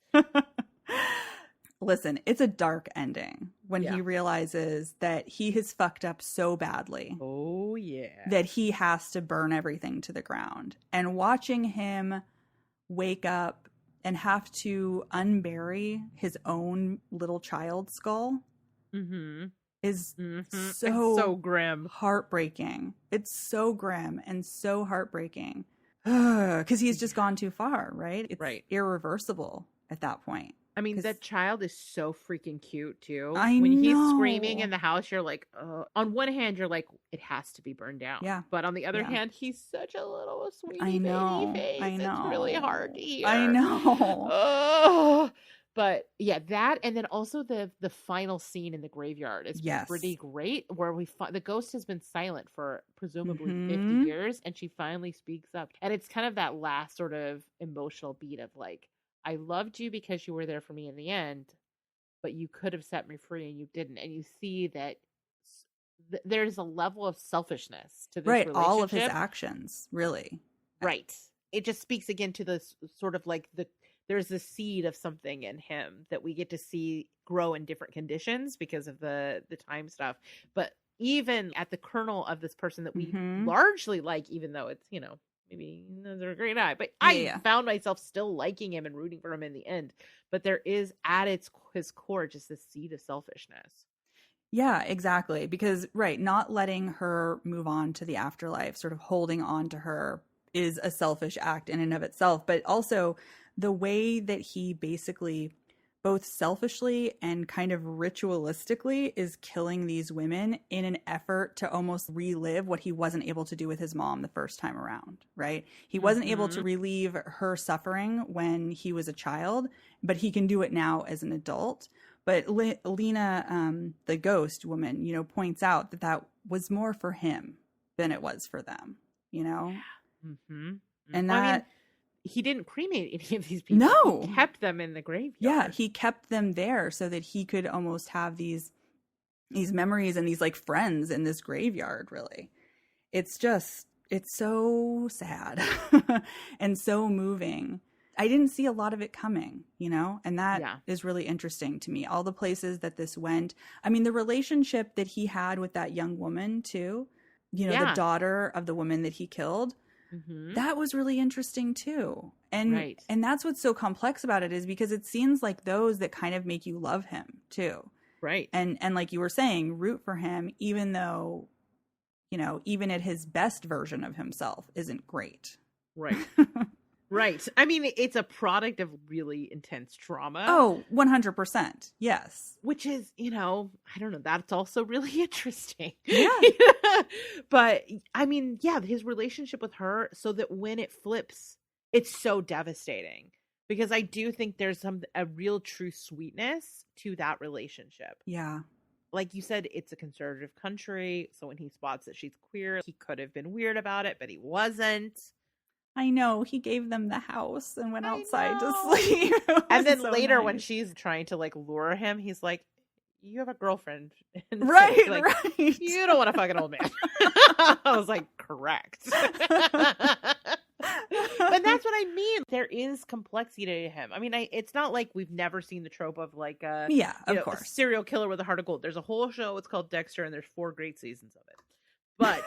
Listen, it's a dark ending when he realizes that he has fucked up so badly. Oh, yeah. That he has to burn everything to the ground. And watching him wake up and have to unbury his own little child skull is so grim. Heartbreaking. It's so grim and so heartbreaking. Because he's just gone too far, right? It's irreversible at that point. I mean, that child is so freaking cute, too. When he's screaming in the house, you're like, on one hand, you're like, it has to be burned down. Yeah. But on the other hand, he's such a little sweetie baby face. I know. It's really hard to hear. I know. But yeah, that, and then also the final scene in the graveyard is pretty great, where the ghost has been silent for presumably 50 years, and she finally speaks up. And it's kind of that last sort of emotional beat of like, I loved you because you were there for me in the end, but you could have set me free and you didn't. And you see that there's a level of selfishness to this relationship. All of his actions, really. Right. It just speaks again to this sort of like there's a seed of something in him that we get to see grow in different conditions because of the time stuff. But even at the kernel of this person that we largely like, even though it's, maybe they're a great eye, but I found myself still liking him and rooting for him in the end. But there is at his core just this seed of selfishness. Yeah, exactly. Because, not letting her move on to the afterlife, sort of holding on to her, is a selfish act in and of itself. But also the way that he basically both selfishly and kind of ritualistically is killing these women in an effort to almost relive what he wasn't able to do with his mom the first time around, right? He wasn't able to relieve her suffering when he was a child, but he can do it now as an adult. But Lena, the ghost woman, points out that was more for him than it was for them, Yeah. And that... he didn't cremate any of these people. No. He kept them in the graveyard. Yeah, he kept them there so that he could almost have these memories and these like friends in this graveyard, really. It's so sad and so moving. I didn't see a lot of it coming, and that is really interesting to me. All the places that this went. I mean, the relationship that he had with that young woman too, the daughter of the woman that he killed. That was really interesting too. And that's what's so complex about it, is because it seems like those that kind of make you love him too. Right. And like you were saying, root for him, even though, even at his best version of himself isn't great. Right. Right. I mean, it's a product of really intense trauma. Oh, 100%. Yes. Which is, I don't know, that's also really interesting. Yeah. But I mean, yeah, his relationship with her, so that when it flips, it's so devastating. Because I do think there's a real true sweetness to that relationship. Yeah. Like you said, it's a conservative country. So when he spots that she's queer, he could have been weird about it, but he wasn't. I know. He gave them the house and went outside to sleep. And then so later when she's trying to like lure him, he's like, you have a girlfriend. And right, so like, right. You don't want to fuck an old man. I was like, correct. But that's what I mean. There is complexity to him. I mean, it's not like we've never seen the trope of like a course, a serial killer with a heart of gold. There's a whole show. It's called Dexter, and there's 4 great seasons of it. But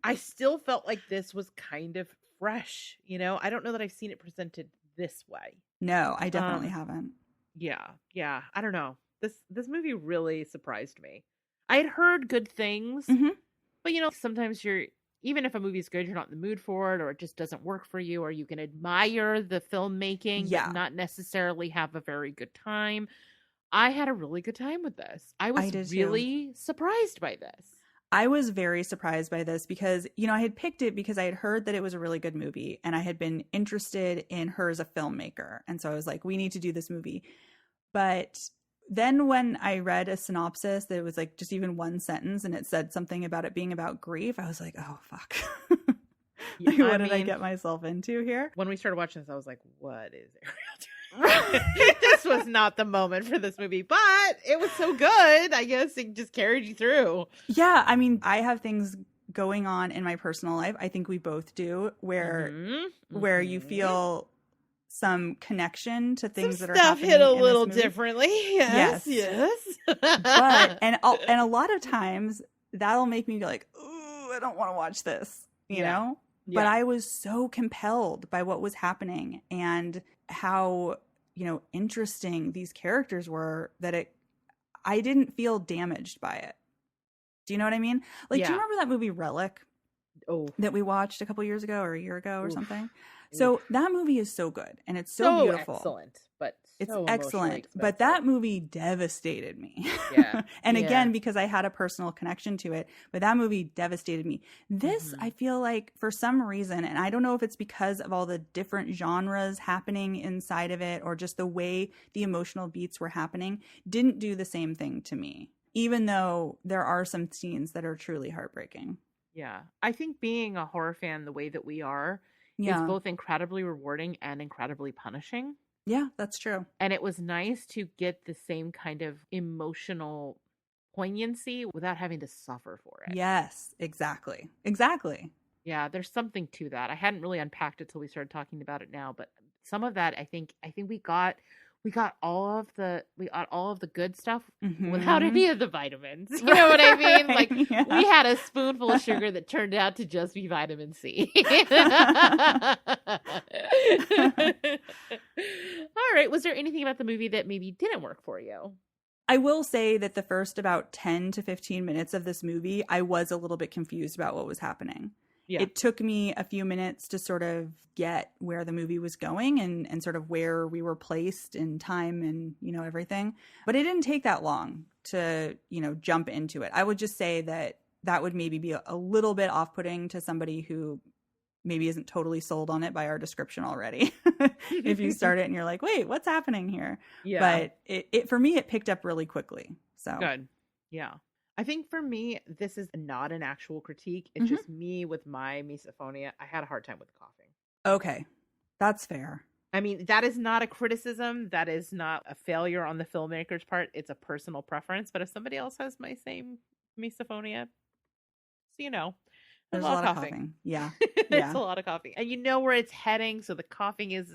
I still felt like this was kind of fresh. I don't know that I've seen it presented this way. No, I definitely haven't. Yeah. I don't know. This movie really surprised me. I had heard good things, but sometimes even if a movie's good, you're not in the mood for it, or it just doesn't work for you, or you can admire the filmmaking, but not necessarily have a very good time. I had a really good time with this. I was really surprised by this. I was very surprised by this because, I had picked it because I had heard that it was a really good movie and I had been interested in her as a filmmaker. And so I was like, we need to do this movie. But then when I read a synopsis that it was like just even one sentence and it said something about it being about grief, I was like, oh, fuck. What did I get myself into here? When we started watching this, I was like, what is Ariel doing? This was not the moment for this movie, but it was so good. I guess it just carried you through. Yeah. I mean, I have things going on in my personal life. I think we both do where you feel some connection to things that are happening. Stuff hit a little differently. Yes. But and a lot of times that'll make me be like, ooh, I don't want to watch this, you know? But I was so compelled by what was happening and how, interesting these characters were that I didn't feel damaged by it. Do you know what I mean? Like, do you remember that movie Relic? Oh, that we watched a couple years ago or a year ago or something? So that movie is so good and it's so beautiful. Excellent, but it's excellent. But that movie devastated me. Yeah. And again, because I had a personal connection to it, but that movie devastated me. This, I feel like for some reason, and I don't know if it's because of all the different genres happening inside of it or just the way the emotional beats were happening, didn't do the same thing to me, even though there are some scenes that are truly heartbreaking. Yeah. I think being a horror fan the way that we are, is both incredibly rewarding and incredibly punishing. Yeah, that's true. And it was nice to get the same kind of emotional poignancy without having to suffer for it. Yes, exactly. Yeah, there's something to that. I hadn't really unpacked it till we started talking about it now, but some of that I think we got all of the good stuff without any of the vitamins. You know what I mean? Like we had a spoonful of sugar that turned out to just be vitamin C. All right. Was there anything about the movie that maybe didn't work for you? I will say that the first about 10 to 15 minutes of this movie, I was a little bit confused about what was happening. Yeah. It took me a few minutes to sort of get where the movie was going and sort of where we were placed in time and, everything. But it didn't take that long to, jump into it. I would just say that would maybe be a little bit off-putting to somebody who maybe isn't totally sold on it by our description already. If you start it and you're like, wait, what's happening here? Yeah. But it for me, it picked up really quickly. So good. Yeah. I think for me, this is not an actual critique. It's just me with my misophonia. I had a hard time with coughing. Okay. That's fair. I mean, that is not a criticism. That is not a failure on the filmmaker's part. It's a personal preference. But if somebody else has my same misophonia, so there's a lot of coughing. Yeah. It's a lot of coughing. And you know where it's heading. So the coughing it's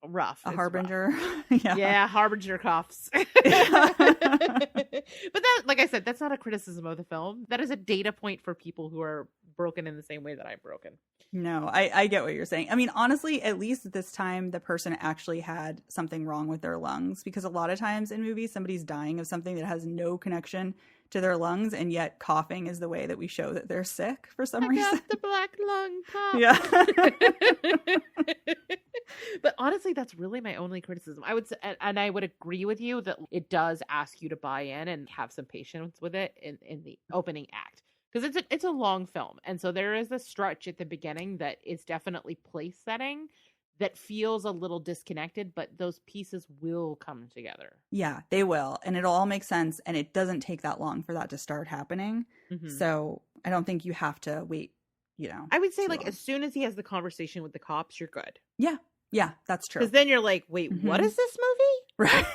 rough. A harbinger. Rough. Yeah, harbinger coughs. But that, like I said, that's not a criticism of the film. That is a data point for people who are broken in the same way that I'm broken. No, I get what you're saying. I mean, honestly, at least at this time, the person actually had something wrong with their lungs, because a lot of times in movies, somebody's dying of something that has no connection to their lungs, and yet coughing is the way that we show that they're sick for some reason. Got the black lung cough. Yeah. But honestly, that's really my only criticism. I would say, and I would agree with you that it does ask you to buy in and have some patience with it in the opening act. Because it's a long film. And so there is a stretch at the beginning that is definitely place setting that feels a little disconnected, but those pieces will come together. Yeah, they will. And it'll all make sense. And it doesn't take that long for that to start happening. Mm-hmm. So I don't think you have to wait, I would say as soon as he has the conversation with the cops, you're good. Yeah. Yeah, that's true. Because then you're like, wait, what is this movie? Right.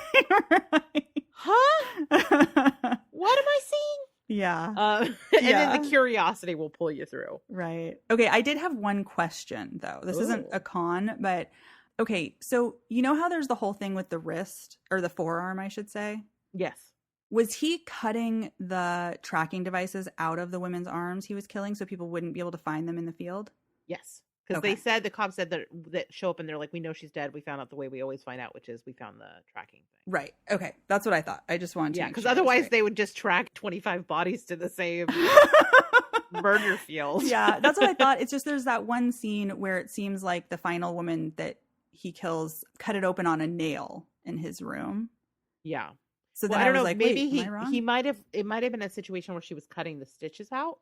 Huh? What am I seeing? Yeah. And then the curiosity will pull you through. Right. Okay, I did have one question, though. This isn't a con, but okay, so you know how there's the whole thing with the wrist, or the forearm, I should say? Yes. Was he cutting the tracking devices out of the women's arms he was killing so people wouldn't be able to find them in the field? Yes. Because the cops said that show up and they're like, we know she's dead. We found out the way we always find out, which is we found the tracking thing. Right. Okay. That's what I thought. I just wanted to. Yeah, because otherwise they would just track 25 bodies to the same murder field. Yeah, that's what I thought. It's just there's that one scene where it seems like the final woman that he kills cut it open on a nail in his room. Yeah. So then I was like, maybe wait, he might have. It might have been a situation where she was cutting the stitches out.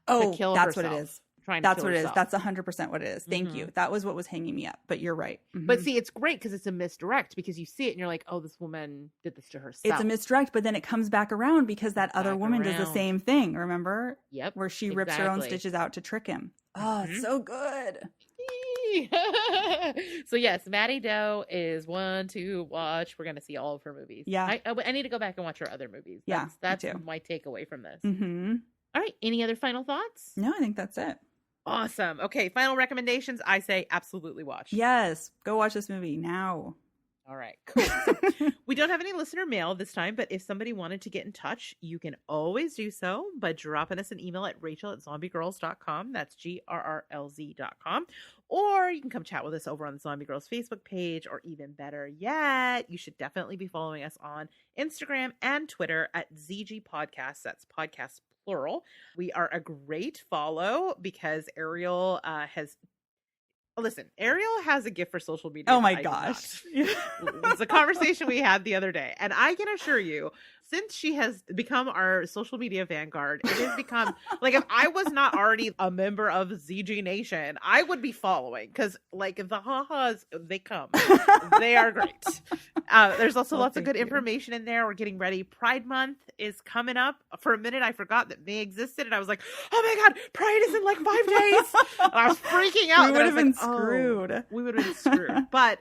Oh, to kill that's herself. what it is. That's what it is. That's 100% what it is. Thank you. That was what was hanging me up. But you're right. Mm-hmm. But see, it's great because it's a misdirect, because you see it and you're like, oh, this woman did this to herself. It's a misdirect, but then it comes back around because that other woman does the same thing. Remember? Yep. Where she rips her own stitches out to trick him. Oh, it's so good. So yes, Matty Doe is one to watch. We're going to see all of her movies. Yeah. I need to go back and watch her other movies. That's my takeaway from this. Mm-hmm. All right. Any other final thoughts? No, I think that's it. Awesome. Okay, final recommendations. I say absolutely watch. Yes, go watch this movie now. All right, cool. So, we don't have any listener mail this time, but if somebody wanted to get in touch, you can always do so by dropping us an email at rachel@zombiegrrlz.com. That's GRRLZ.com. Or you can come chat with us over on the Zombie Grrlz Facebook page, or even better yet, you should definitely be following us on Instagram and Twitter at ZG Podcasts. That's podcast plural. We are a great follow because Ariel Ariel has a gift for social media. Oh my gosh. It's a conversation we had the other day. And I can assure you, since she has become our social media vanguard, it has become like, if I was not already a member of ZG Nation, I would be following, because like the ha-has, they come. They are great. There's also lots of good information in there. We're getting ready. Pride Month is coming up. For a minute, I forgot that May existed, and I was like, oh my God, Pride is in like 5 days. And I was freaking out. We would have been screwed. Oh, we would have been screwed. But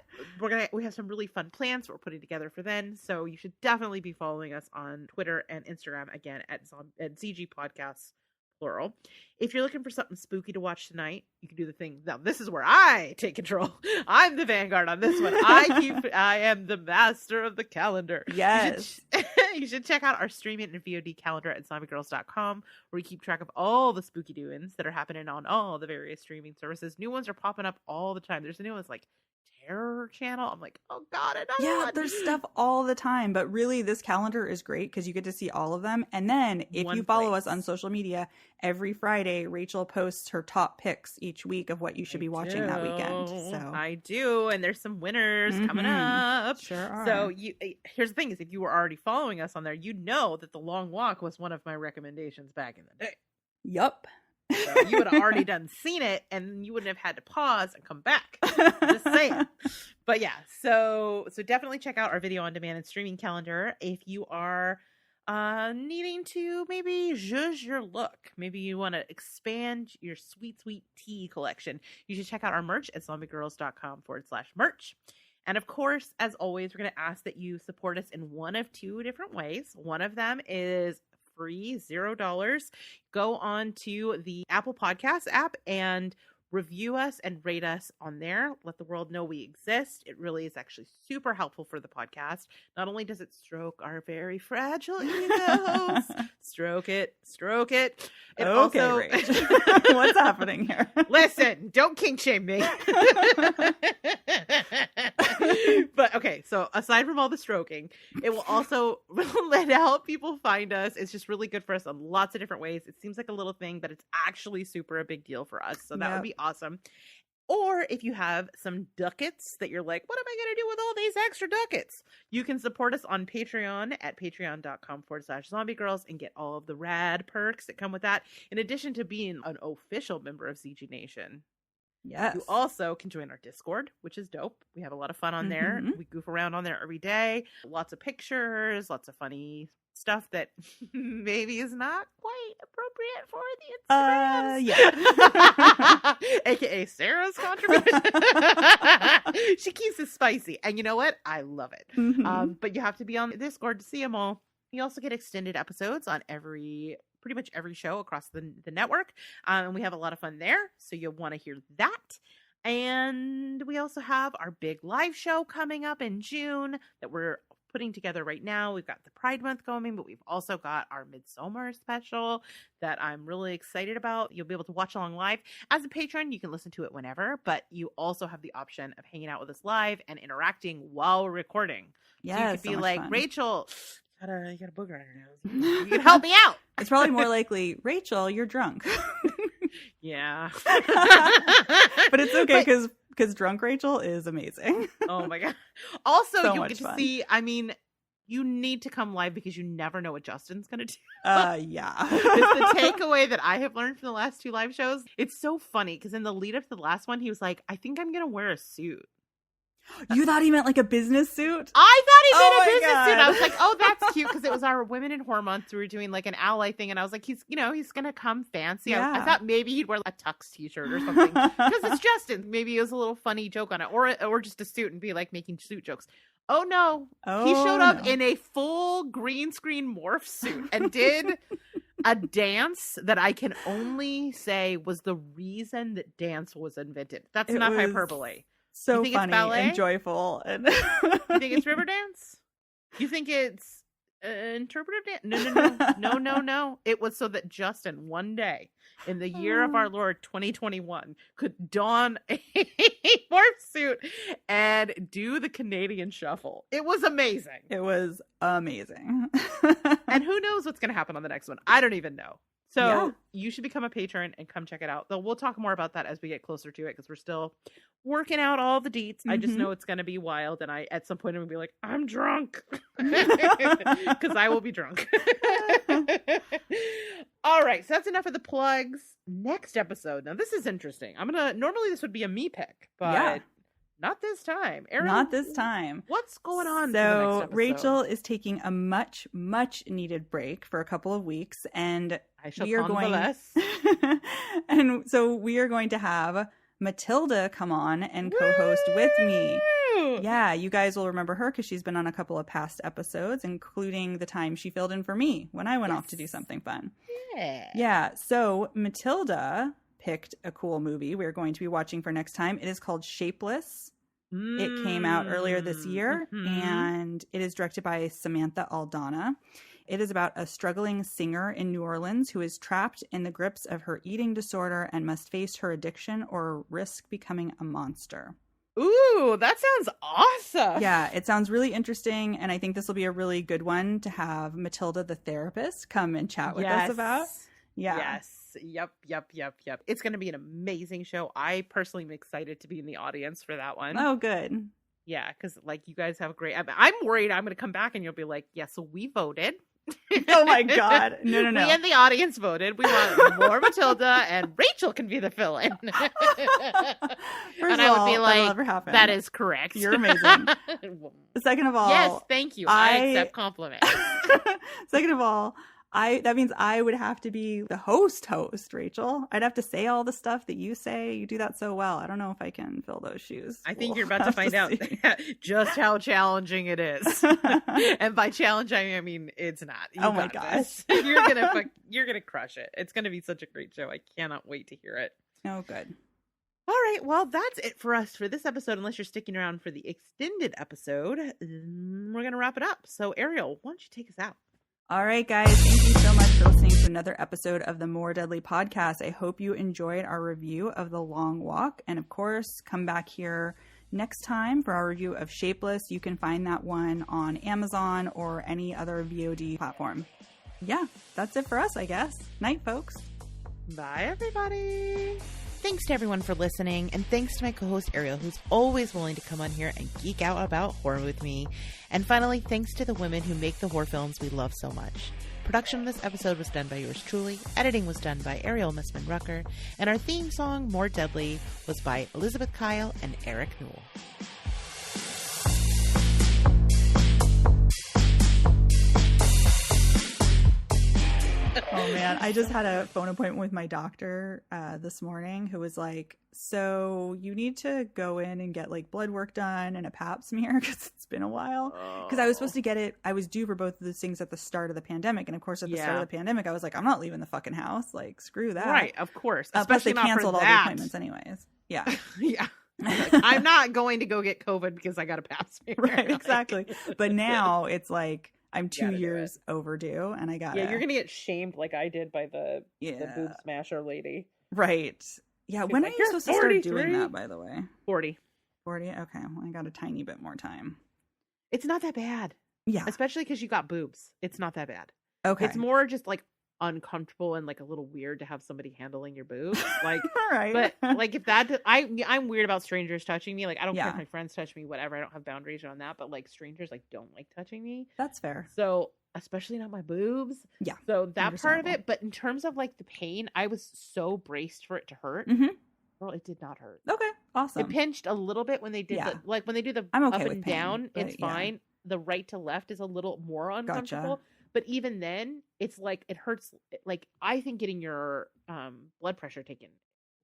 we have some really fun plans we're putting together for then. So you should definitely be following us on Twitter and Instagram, again at ZG Podcasts plural. If you're looking for something spooky to watch tonight, you can do the thing. Now, this is where I take control. I'm the vanguard on this one. I am the master of the calendar. Yes. You should check out our streaming and VOD calendar at zombiegrrlz.com, where we keep track of all the spooky doings that are happening on all the various streaming services. New ones are popping up all the time. There's a new one's like Terror Channel. I'm like, oh God, there's stuff all the time. But really, this calendar is great because you get to see all of them. And then if you follow us on social media, every Friday, Rachel posts her top picks each week of what you should be watching that weekend. So I do. And there's some winners coming up. Sure are. So here's the thing is, if you were already following us on there, you know that The Long Walk was one of my recommendations back in the day. Yup. So you would have already seen it, and you wouldn't have had to pause and come back. Just saying. But yeah, so definitely check out our video on demand and streaming calendar. If you are needing to maybe zhuzh your look, maybe you want to expand your sweet tea collection, you should check out our merch at zombiegrrlz.com/merch. And of course, as always, we're going to ask that you support us in one of two different ways. One of them is free, $0. Go on to the Apple Podcasts app and review us and rate us on there. Let the world know we exist. It really is actually super helpful for the podcast. Not only does it stroke our very fragile egos, stroke it. It okay, also... Rach. What's happening here? Listen, don't kink shame me. But okay, so aside from all the stroking, it will also help people find us. It's just really good for us in lots of different ways. It seems like a little thing, but it's actually super a big deal for us. So that would be awesome. Or if you have some ducats that you're like, what am I going to do with all these extra ducats? You can support us on Patreon at patreon.com/Zombie Grrlz and get all of the rad perks that come with that. In addition to being an official member of ZG Nation. Yes. You also can join our Discord, which is dope. We have a lot of fun on there. We goof around on there every day. Lots of pictures, lots of funny stuff that maybe is not quite appropriate for the Instagrams. AKA Sarah's contribution. She keeps it spicy. And you know what? I love it. But you have to be on the Discord to see them all. You also get extended episodes on pretty much every show across the network. And we have a lot of fun there. So you'll want to hear that. And we also have our big live show coming up in June that we're putting together right now. We've got the Pride Month going, but we've also got our Midsummer special that I'm really excited about. You'll be able to watch along live. As a patron, you can listen to it whenever, but you also have the option of hanging out with us live and interacting while we're recording. Yeah, so you could be like, fun. Rachel, you got a booger on your nose. You can help me out. It's probably more likely, Rachel, you're drunk. Yeah. But it's okay because drunk Rachel is amazing. Oh my God. Also, so you get to see, I mean, you need to come live because you never know what Justin's going to do. Yeah. It's the takeaway that I have learned from the last 2 live shows. It's so funny because in the lead up to the last one, he was like, I think I'm going to wear a suit. You thought he meant like a business suit? I thought he meant a business God. suit. I was like, oh, that's cute because it was our Women in Horror Month. So we were doing like an ally thing. And I was like, he's going to come fancy. Yeah. I thought maybe he'd wear a tux t-shirt or something because it's Justin. Maybe it was a little funny joke on it or just a suit and be like making suit jokes. Oh, no. He showed up in a full green screen morph suit and did a dance that I can only say was the reason that dance was invented. That's not hyperbole. So funny and joyful. And you think it's river dance? You think it's interpretive dance? No. It was so that Justin one day in the year of our Lord 2021 could don a morph suit and do the Canadian shuffle. It was amazing. It was amazing. And who knows what's going to happen on the next one? I don't even know. So you should become a patron and come check it out. Though we'll talk more about that as we get closer to it because we're still working out all the deets. I just know it's going to be wild. And at some point I'm going to be like, I'm drunk. Because I will be drunk. All right. So that's enough of the plugs. Next episode. Now this is interesting. Normally this would be a me pick, but not this time. Ariel, not this time. What's going on? So Rachel is taking a much, much needed break for a couple of weeks, and I shall convalesce. And so we are going to have Matilda come on and co-host with me. Yeah, you guys will remember her because she's been on a couple of past episodes, including the time she filled in for me when I went off to do something fun. Yeah. So Matilda picked a cool movie we're going to be watching for next time. It is called Shapeless. It came out earlier this year, and it is directed by Samantha Aldana. It is about a struggling singer in New Orleans who is trapped in the grips of her eating disorder and must face her addiction or risk becoming a monster. Ooh, that sounds awesome. Yeah, it sounds really interesting, and I think this will be a really good one to have Matilda the therapist come and chat with us about. Yeah. Yes. Yep. It's going to be an amazing show. I personally am excited to be in the audience for that one. Oh, good. Yeah, because like you guys have a great... I'm worried I'm going to come back and you'll be like, yeah, so we voted. Oh my God. No. We in the audience voted. We want more Matilda and Rachel can be the fill-in. And I would be like, that is correct. You're amazing. Second of all... Yes, thank you. I accept compliments. Second of all, that means I would have to be the host, Rachel. I'd have to say all the stuff that you say. You do that so well. I don't know if I can fill those shoes. I think you're about to find out just how challenging it is. And by challenging, I mean it's not. Oh my gosh. You're gonna crush it. It's gonna be such a great show. I cannot wait to hear it. Oh, good. All right, well, that's it for us for this episode. Unless you're sticking around for the extended episode, we're going to wrap it up. So, Ariel, why don't you take us out? All right, guys. Thank you so much for listening to another episode of the More Deadly podcast. I hope you enjoyed our review of The Long Walk. And, of course, come back here next time for our review of Shapeless. You can find that one on Amazon or any other VOD platform. Yeah, that's it for us, I guess. Night, folks. Bye, everybody. Thanks to everyone for listening, and thanks to my co-host Ariel, who's always willing to come on here and geek out about horror with me. And finally, thanks to the women who make the horror films we love so much. Production of this episode was done by yours truly. Editing was done by Ariel Missman-Rucker. And our theme song, More Deadly, was by Elizabeth Kyle and Eric Newell. Oh man, I just had a phone appointment with my doctor this morning who was like, so you need to go in and get like blood work done and a pap smear because it's been a while. Because I was supposed to get it. I was due for both of those things at the start of the pandemic. And of course, at the start of the pandemic, I was like, I'm not leaving the fucking house. Like, screw that. Right, of course. Plus they canceled all the appointments anyways. Yeah. Yeah. Like, I'm not going to go get COVID because I got a pap smear. Right, exactly. But now it's like, I'm 2 years overdue and I got you're going to get shamed like I did by the boob smasher lady. Right. Yeah. When are you supposed to start doing that, by the way? 40. 40? Okay. Well, I got a tiny bit more time. It's not that bad. Yeah. Especially because you got boobs. It's not that bad. Okay. It's more just like uncomfortable and like a little weird to have somebody handling your boobs. Like, right. But like if that, I'm weird about strangers touching me. Like I don't care if my friends touch me, whatever. I don't have boundaries around that. But like strangers like don't like touching me. That's fair. So especially not my boobs. Yeah. So that part of it. But in terms of like the pain, I was so braced for it to hurt. Mm-hmm. Girl, it did not hurt. Okay. Awesome. It pinched a little bit when they did when they do the I'm okay up with and pain, down, it's fine. The right to left is a little more uncomfortable. Gotcha. But even then, it's like it hurts. Like I think getting your blood pressure taken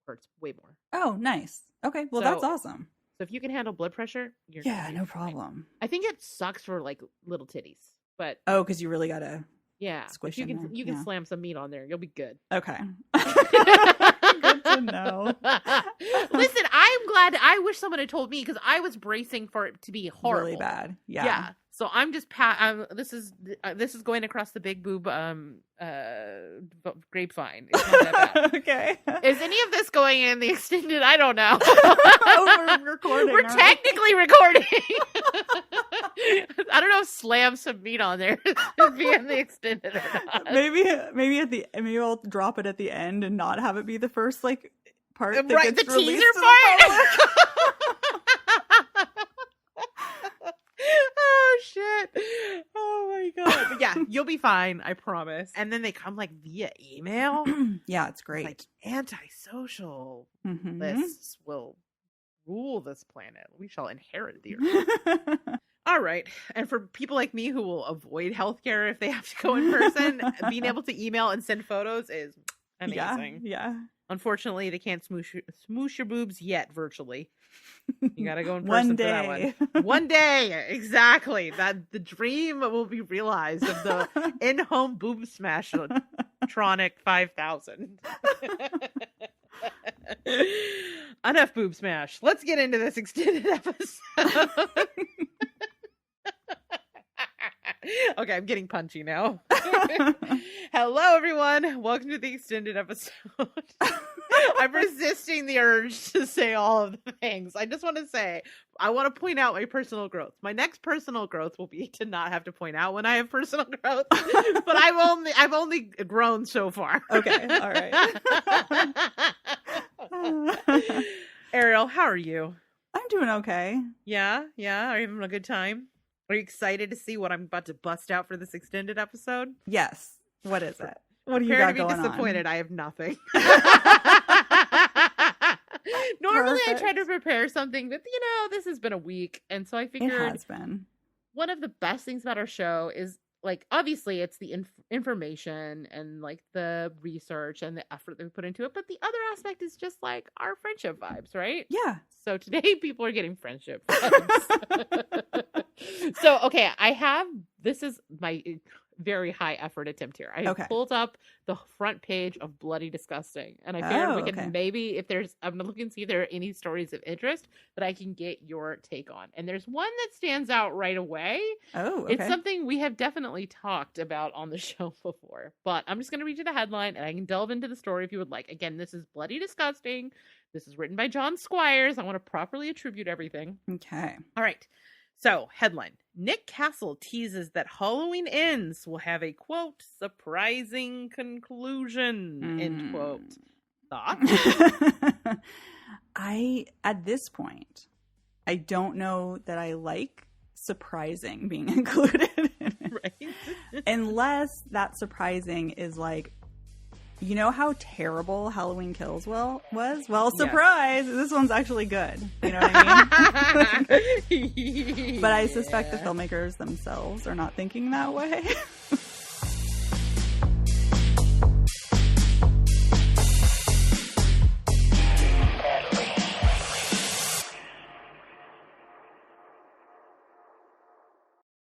hurts way more. Oh, nice. Okay, well that's awesome. So if you can handle blood pressure, you're no problem. I think it sucks for like little titties, but because you really gotta squish. You can slam some meat on there. You'll be good. Okay. Good to know. Listen, I'm glad. I wish someone had told me because I was bracing for it to be horrible, really bad. Yeah. So I'm just this is going across the big boob grapevine. It's not that bad. Okay. Is any of this going in the extended? I don't know. We're recording. We're technically recording. I don't know if slam some meat on there would be in the extended or not. Maybe I'll drop it at the end and not have it be the first like part. That right, gets the released teaser to part. Oh shit. Oh my god. But yeah, you'll be fine, I promise. And then they come like via email. Yeah, it's great. Like antisocial lists will rule this planet. We shall inherit the earth. All right. And for people like me who will avoid healthcare if they have to go in person, being able to email and send photos is amazing. Yeah. Unfortunately, they can't smoosh your boobs yet virtually. You gotta go in person for that one. One day, exactly. That the dream will be realized of the in-home boob smash Tronic 5000. Enough boob smash. Let's get into this extended episode. Okay, I'm getting punchy now. Hello, everyone. Welcome to the extended episode. I'm resisting the urge to say all of the things. I just want to say, I want to point out my personal growth. My next personal growth will be to not have to point out when I have personal growth. But I've only grown so far. Okay, all right. Ariel, how are you? I'm doing okay. Yeah. Are you having a good time? Are you excited to see what I'm about to bust out for this extended episode? Yes. What is it? What do you got going on? Disappointed. I have nothing. Normally I try to prepare something, but this has been a week, and so I figured it has been. One of the best things about our show is like obviously it's the information and like the research and the effort that we put into it, but the other aspect is just like our friendship vibes, right? Yeah. So today people are getting friendship vibes. So okay, this is my very high effort attempt here. I pulled up the front page of Bloody Disgusting, and I figured we can maybe, I'm looking to see if there are any stories of interest that I can get your take on. And there's one that stands out right away. Oh, okay. It's something we have definitely talked about on the show before, but I'm just going to read you the headline, and I can delve into the story if you would like. Again, this is Bloody Disgusting. This is written by John Squires. I want to properly attribute everything. Okay. All right. So, headline. Nick Castle teases that Halloween Ends will have a, quote, surprising conclusion, end quote. Thoughts? At this point, I don't know that I like surprising being included in it. Right. Unless that surprising is like, you know how terrible Halloween Kills was? Well, surprise! Yes. This one's actually good. You know what I mean? But I suspect the filmmakers themselves are not thinking that way.